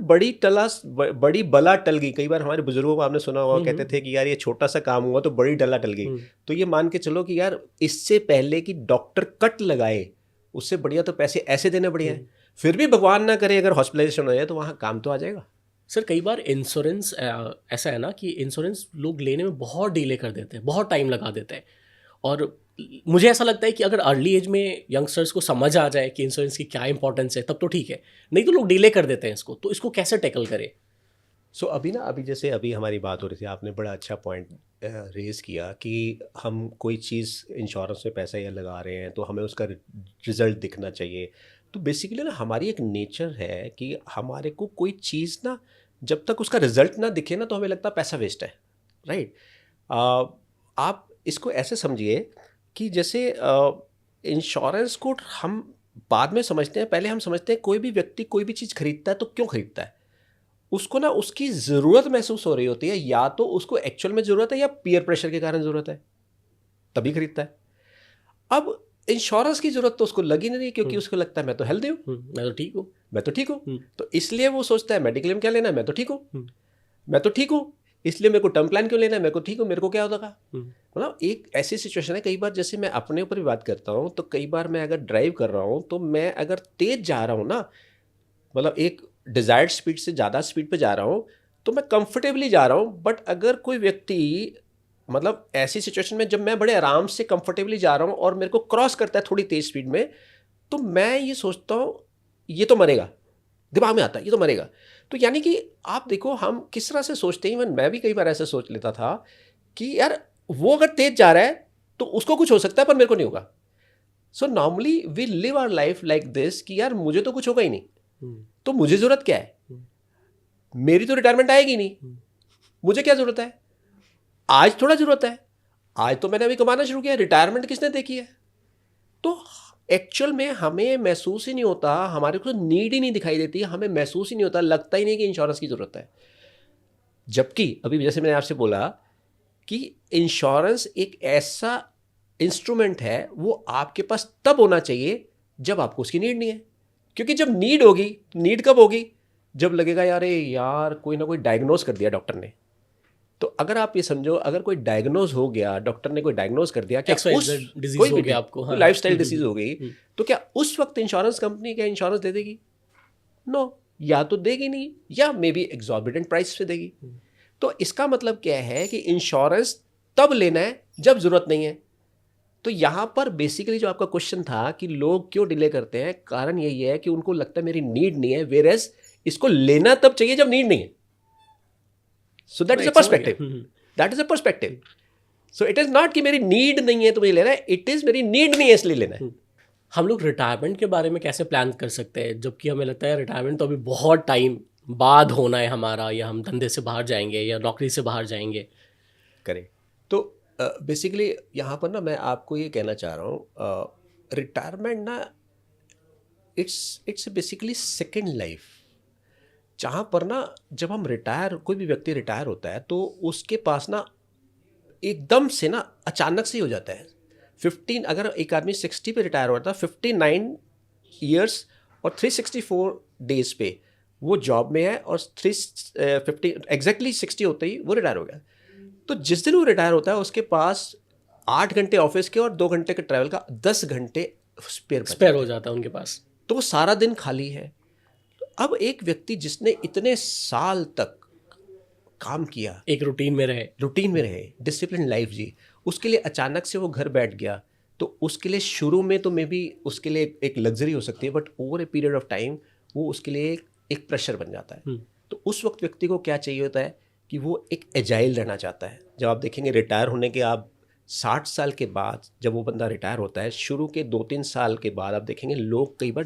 बड़ी बला टल गई। कई बार हमारे बुजुर्गों को आपने सुना होगा, कहते थे कि यार ये छोटा सा काम हुआ तो बड़ी डला टल गई। तो ये मान के चलो कि यार इससे पहले कि डॉक्टर कट लगाए उससे बढ़िया तो पैसे ऐसे देने बढ़िया है। फिर भी भगवान ना करे अगर हॉस्पिटलाइजेशन हो जाए तो वहाँ काम तो आ जाएगा। सर कई बार इंश्योरेंस ऐसा है ना कि इंश्योरेंस लोग लेने में बहुत डिले कर देते हैं, बहुत टाइम लगा देते हैं। और मुझे ऐसा लगता है कि अगर अर्ली एज में यंगस्टर्स को समझ आ जाए कि इंश्योरेंस की क्या इंपॉर्टेंस है तब तो ठीक है, नहीं तो लोग डिले कर देते हैं इसको। तो इसको कैसे टैकल करें? सो अभी जैसे अभी हमारी बात हो रही थी, आपने बड़ा अच्छा पॉइंट रेज़ किया कि हम कोई चीज़ इंश्योरेंस में पैसा या लगा रहे हैं तो हमें उसका रिज़ल्ट दिखना चाहिए। तो बेसिकली ना हमारी एक नेचर है कि हमारे को कोई चीज़ ना जब तक उसका रिज़ल्ट ना दिखे ना तो हमें लगता है पैसा वेस्ट है, राइट? आप इसको ऐसे समझिए कि जैसे इंश्योरेंस को हम बाद में समझते हैं, पहले हम समझते हैं कोई भी व्यक्ति कोई भी चीज़ खरीदता है तो क्यों खरीदता है? उसको ना उसकी ज़रूरत महसूस हो रही होती है, या तो उसको एक्चुअल में ज़रूरत है या पीयर प्रेशर के कारण ज़रूरत है, तभी खरीदता है। अब इंश्योरेंस की ज़रूरत तो उसको लगी नहीं, क्योंकि उसको लगता है मैं तो हेल्दी हूँ, मैं तो ठीक हूँ, मैं तो ठीक हूँ, तो इसलिए वो सोचता है मेडिक्लेम क्या लेना है, मैं तो ठीक हूँ, मैं तो ठीक हूँ, इसलिए मेरे को टर्म प्लान क्यों लेना है, मैं को ठीक हूँ, मेरे को क्या होगा। मतलब एक ऐसी सिचुएशन है, कई बार जैसे मैं अपने ऊपर भी बात करता हूँ, तो कई बार मैं अगर ड्राइव कर रहा हूँ तो मैं अगर तेज़ जा रहा हूँ ना, मतलब एक डिज़ायर्ड स्पीड से ज़्यादा स्पीड पे जा रहा हूँ तो मैं कंफर्टेबली जा रहा हूँ। बट अगर कोई व्यक्ति मतलब ऐसी सिचुएशन में जब मैं बड़े आराम से कंफर्टेबली जा रहा हूँ और मेरे को क्रॉस करता है थोड़ी तेज़ स्पीड में, तो मैं ये सोचता हूँ ये तो मरेगा, दिमाग में आता है ये तो मरेगा। तो यानी कि आप देखो हम किस तरह से सोचते हैं। इवन मैं भी कई बार ऐसे सोच लेता था कि यार वो अगर तेज़ जा रहा है तो उसको कुछ हो सकता है पर मेरे को नहीं होगा। So normally we live our life like this कि यार मुझे तो कुछ होगा ही नहीं, तो मुझे ज़रूरत क्या है, मेरी तो रिटायरमेंट आएगी नहीं, मुझे क्या ज़रूरत है, आज थोड़ा ज़रूरत है, आज तो मैंने अभी कमाना शुरू किया, रिटायरमेंट किसने देखी है। तो एक्चुअल में हमें महसूस ही नहीं होता, हमारे को नीड ही नहीं दिखाई देती, हमें महसूस ही नहीं होता, लगता ही नहीं कि इंश्योरेंस की ज़रूरत है। जबकि अभी जैसे मैंने आपसे बोला कि इंश्योरेंस एक ऐसा इंस्ट्रूमेंट है, वो आपके पास तब होना चाहिए जब आपको उसकी नीड नहीं है। क्योंकि जब नीड होगी, नीड कब होगी? जब लगेगा यार कोई ना कोई डायग्नोज कर दिया डॉक्टर ने। तो अगर आप ये समझो, अगर कोई डायग्नोज हो गया, डॉक्टर ने कोई डायग्नोज कर दिया, क्या उस डिजीज हो गया आपको, हाँ, लाइफस्टाइल डिसीज हो गई, तो क्या उस वक्त इंश्योरेंस कंपनी क्या इंश्योरेंस दे देगी? नो, या तो देगी नहीं, या मे बी एग्जॉर्बिटेंट प्राइस पे देगी। तो इसका मतलब क्या है कि इंश्योरेंस तब लेना है जब जरूरत नहीं है। तो यहाँ पर बेसिकली जो आपका क्वेश्चन था कि लोग क्यों डिले करते हैं, कारण यही है कि उनको लगता है मेरी नीड नहीं है, वेयरएज इसको लेना तब चाहिए जब नीड नहीं है। सो that is a perspective, that is a perspective. So it is not कि मेरी नीड नहीं है तो मुझे लेना है, इट इज मेरी नीड नहीं है इसलिए लेना है। हम लोग रिटायरमेंट के बारे में कैसे प्लान कर सकते हैं, जबकि हमें लगता है रिटायरमेंट तो अभी बहुत टाइम बाद होना है हमारा, या हम धंधे से बाहर जाएंगे या नौकरी से बाहर जाएंगे? करेक्ट। तो बेसिकली यहाँ पर ना मैं आपको ये कहना चाह रहा हूँ, रिटायरमेंट ना इट्स बेसिकली सेकेंड लाइफ, जहाँ पर ना जब हम कोई भी व्यक्ति रिटायर होता है तो उसके पास ना एकदम से ना अचानक से ही हो जाता है 15, अगर एक आदमी 60 पे रिटायर होता है, 59 ईयर्स और 364 डेज पे वो जॉब में है, और 350 एग्जैक्टली 60 होते ही वो रिटायर हो गया। तो जिस दिन वो रिटायर होता है उसके पास 8 घंटे ऑफिस के और 2 घंटे के ट्रैवल का 10 घंटे स्पेयर हो जाता है उनके पास। तो वो सारा दिन खाली है। तो अब एक व्यक्ति जिसने इतने साल तक काम किया, एक रूटीन में रहे, डिसिप्लिन लाइफ जी, उसके लिए अचानक से वो घर बैठ गया, तो उसके लिए शुरू में तो मे बी उसके लिए एक लग्जरी हो सकती है, but over a period of time वो उसके लिए एक प्रेशर बन जाता है। तो उस वक्त व्यक्ति को क्या चाहिए होता है कि वो एक एजाइल रहना चाहता है। जब आप देखेंगे रिटायर होने के आप 60 साल के बाद जब वो बंदा रिटायर होता है, शुरू के 2-3 साल के बाद आप देखेंगे लोग कई बार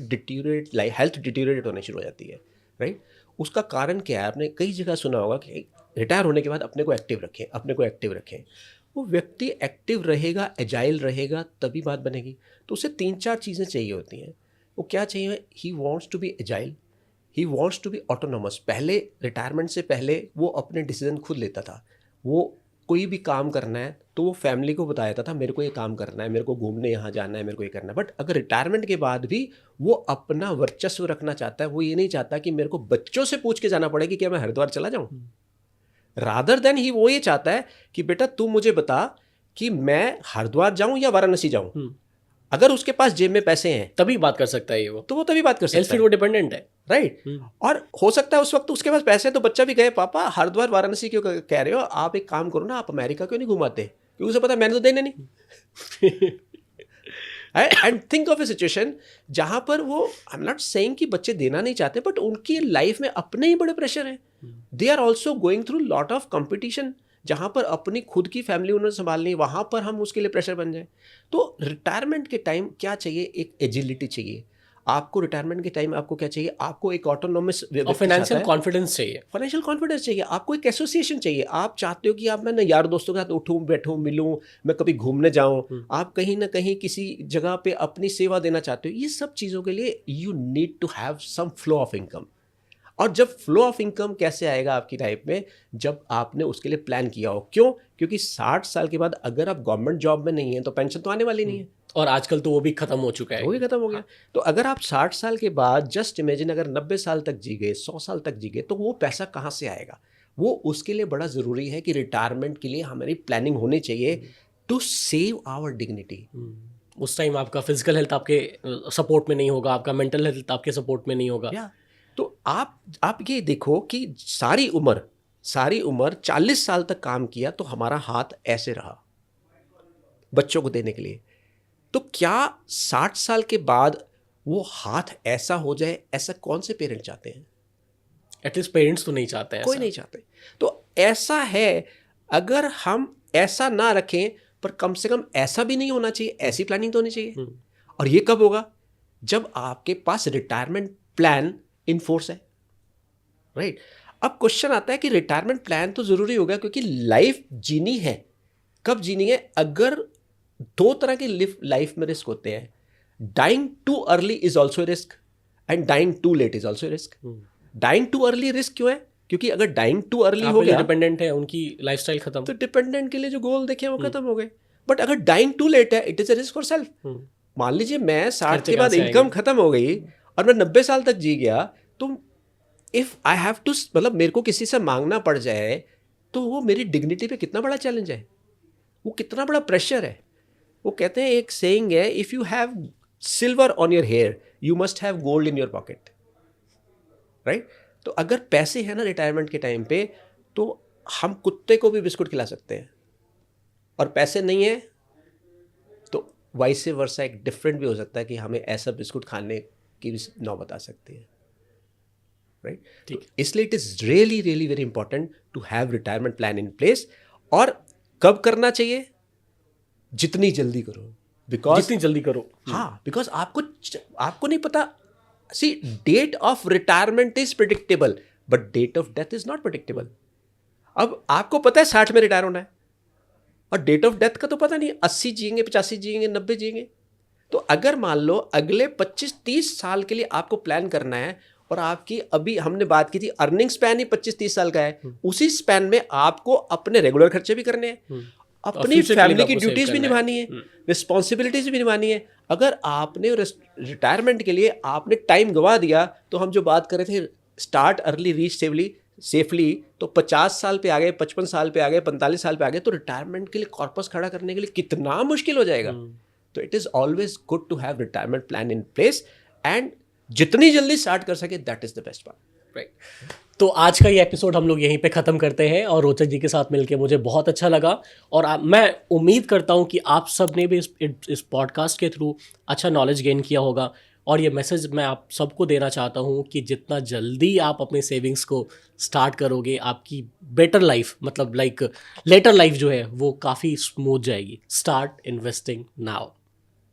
हेल्थ डिटीरियरेट होने शुरू हो जाती है, राइट। उसका कारण क्या है? आपने कई जगह सुना होगा कि रिटायर होने के बाद अपने को एक्टिव रखें। वो व्यक्ति एक्टिव रहेगा, एजाइल रहेगा, तभी बात बनेगी। तो उसे 3-4 चीज़ें चाहिए होती हैं। वो क्या चाहिए? He wants to be agile, he wants to be autonomous. पहले रिटायरमेंट से पहले वो अपने डिसीजन खुद लेता था। वो कोई भी काम करना है तो वो फैमिली को बता देता था, मेरे को ये काम करना है, मेरे को घूमने यहाँ जाना है, मेरे को ये करना है। बट अगर रिटायरमेंट के बाद भी वो अपना वर्चस्व रखना चाहता है, वो ये नहीं चाहता कि मेरे को बच्चों से पूछ के जाना पड़े कि क्या मैं हरिद्वार चला जाऊँ। रादर देन ही वो ये चाहता है कि बेटा तू मुझे बता कि मैं हरिद्वार जाऊँ या वाराणसी जाऊँ। अगर उसके पास जेब में पैसे हैं तभी बात कर सकता है वो तभी बात कर सकता है, वो डिपेंडेंट है, राइट। और हो सकता है उस वक्त उसके पास पैसे हैं तो बच्चा भी कहे पापा हरिद्वार वाराणसी क्यों कह रहे हो, आप एक काम करो ना, आप अमेरिका क्यों नहीं घुमाते, क्योंकि उसे पता है मैंने तो देने नहीं। And think of a situation जहां पर वो, आई एम नॉट सेइंग कि बच्चे देना नहीं चाहते, बट उनकी लाइफ में अपने ही बड़े प्रेशर हैं। They are also going through lot of competition, जहाँ पर अपनी खुद की फैमिली उन्हें संभालनी, वहाँ पर हम उसके लिए प्रेशर बन जाए। तो रिटायरमेंट के टाइम क्या चाहिए? एक एजिलिटी चाहिए आपको। रिटायरमेंट के टाइम आपको क्या चाहिए? आपको एक ऑटोनोमस फाइनेंशियल कॉन्फिडेंस चाहिए, आपको एक एसोसिएशन चाहिए। आप चाहते हो कि आप मैं यार दोस्तों के साथ उठूँ, बैठूँ, मिलूँ, मैं कभी घूमने जाऊँ, आप कहीं ना कहीं किसी जगह पे अपनी सेवा देना चाहते हो। ये सब चीज़ों के लिए you need to have some flow of income. और जब फ्लो ऑफ इनकम कैसे आएगा आपकी लाइफ में? जब आपने उसके लिए प्लान किया हो। क्यों? क्योंकि 60 साल के बाद अगर आप गवर्नमेंट जॉब में नहीं है तो पेंशन तो आने वाली नहीं है, और आजकल तो वो भी खत्म हो चुका है, वो भी खत्म हो गया। तो अगर आप 60 साल के बाद जस्ट इमेजिन अगर 90 साल तक जी गए, 100 साल तक जी गए, तो वो पैसा कहाँ से आएगा? वो उसके लिए बड़ा ज़रूरी है कि रिटायरमेंट के लिए हमारी प्लानिंग होनी चाहिए टू सेव आवर डिग्निटी। उस टाइम आपका फिजिकल हेल्थ आपके सपोर्ट में नहीं होगा, आपका मेंटल हेल्थ आपके सपोर्ट में नहीं होगा। तो आप ये देखो कि सारी उम्र 40 साल तक काम किया तो हमारा हाथ ऐसे रहा बच्चों को देने के लिए। तो क्या 60 साल के बाद वो हाथ ऐसा हो जाए? ऐसा कौन से पेरेंट चाहते हैं? एटलीस्ट पेरेंट्स तो नहीं चाहते हैं, कोई नहीं चाहते। तो ऐसा है, अगर हम ऐसा ना रखें, पर कम से कम ऐसा भी नहीं होना चाहिए, ऐसी प्लानिंग तो होनी चाहिए। और ये कब होगा? जब आपके पास रिटायरमेंट प्लान इन फोर्स है, राइट। अब क्वेश्चन आता है कि रिटायरमेंट प्लान तो जरूरी होगा क्योंकि लाइफ जीनी है। कब जीनी है? अगर 2 तरह की लाइफ में रिस्क होते हैं, dying too early is also risk and dying too late is also risk. Dying too early risk क्यों है? क्योंकि अगर डाइंग टू अर्ली हो गया डिपेंडेंट है, उनकी लाइफस्टाइल खत्म, तो डिपेंडेंट के लिए जो गोल देखे वो खत्म हो गए. बट अगर डाइंग टू लेट है, it is a risk for self. मान लीजिए मैं 60 के बाद इनकम खत्म हो गई और मैं 90 साल तक जी गया, तो इफ आई हैव टू, मतलब मेरे को किसी से मांगना पड़ जाए, तो वो मेरी डिग्निटी पे कितना बड़ा चैलेंज है, वो कितना बड़ा प्रेशर है. वो कहते हैं, एक सेइंग है, if you have silver on your hair you must have gold in your pocket, right. तो अगर पैसे हैं ना रिटायरमेंट के टाइम पे, तो हम कुत्ते को भी बिस्कुट खिला सकते हैं, और पैसे नहीं है तो वाइस वर्सा एक डिफरेंट भी हो सकता है कि हमें ऐसा बिस्कुट खाने की भी नौबत आ सकती है, राइट. तो इसलिए it is really really very important to have retirement plan in place. और कब करना चाहिए? जितनी जल्दी करो, बिकॉज जितनी जल्दी करो. हाँ, बिकॉज आपको नहीं पता. See, date of retirement is predictable but date of death is not predictable. अब आपको पता है 60 में रिटायर होना है, और डेट ऑफ डेथ का तो पता नहीं, 80 जिएंगे, 85 जिएंगे, 90 जिएंगे. तो अगर मान लो अगले 25-30 साल के लिए आपको प्लान करना है, और आपकी अभी हमने बात की थी अर्निंग स्पैन ही 25-30 साल का है, उसी स्पैन में आपको अपने रेगुलर खर्चे भी करने हैं, अपनी फैमिली की ड्यूटीज भी निभानी है, रिस्पॉन्सिबिलिटीज भी निभानी है. अगर आपने रिटायरमेंट के लिए आपने टाइम गवा दिया, तो हम जो बात कर रहे थे, स्टार्ट अर्ली रीच सेफली, तो 50 साल पे आ गए, 55 साल पे आ गए, 45 साल पे आ गए, तो रिटायरमेंट के लिए कॉर्पस खड़ा करने के लिए कितना मुश्किल हो जाएगा. तो it is always good to have retirement plan in place, and जितनी जल्दी स्टार्ट कर सके that is the best part, right. तो आज का ये एपिसोड हम लोग यहीं पे ख़त्म करते हैं, और रोचक जी के साथ मिलके मुझे बहुत अच्छा लगा, और मैं उम्मीद करता हूँ कि आप सब ने भी इस पॉडकास्ट के थ्रू अच्छा नॉलेज गेन किया होगा. और ये मैसेज मैं आप सबको देना चाहता हूँ कि जितना जल्दी आप अपने सेविंग्स को स्टार्ट करोगे, आपकी बेटर लाइफ, मतलब लाइक लेटर लाइफ जो है वो काफ़ी स्मूथ जाएगी. Start investing now.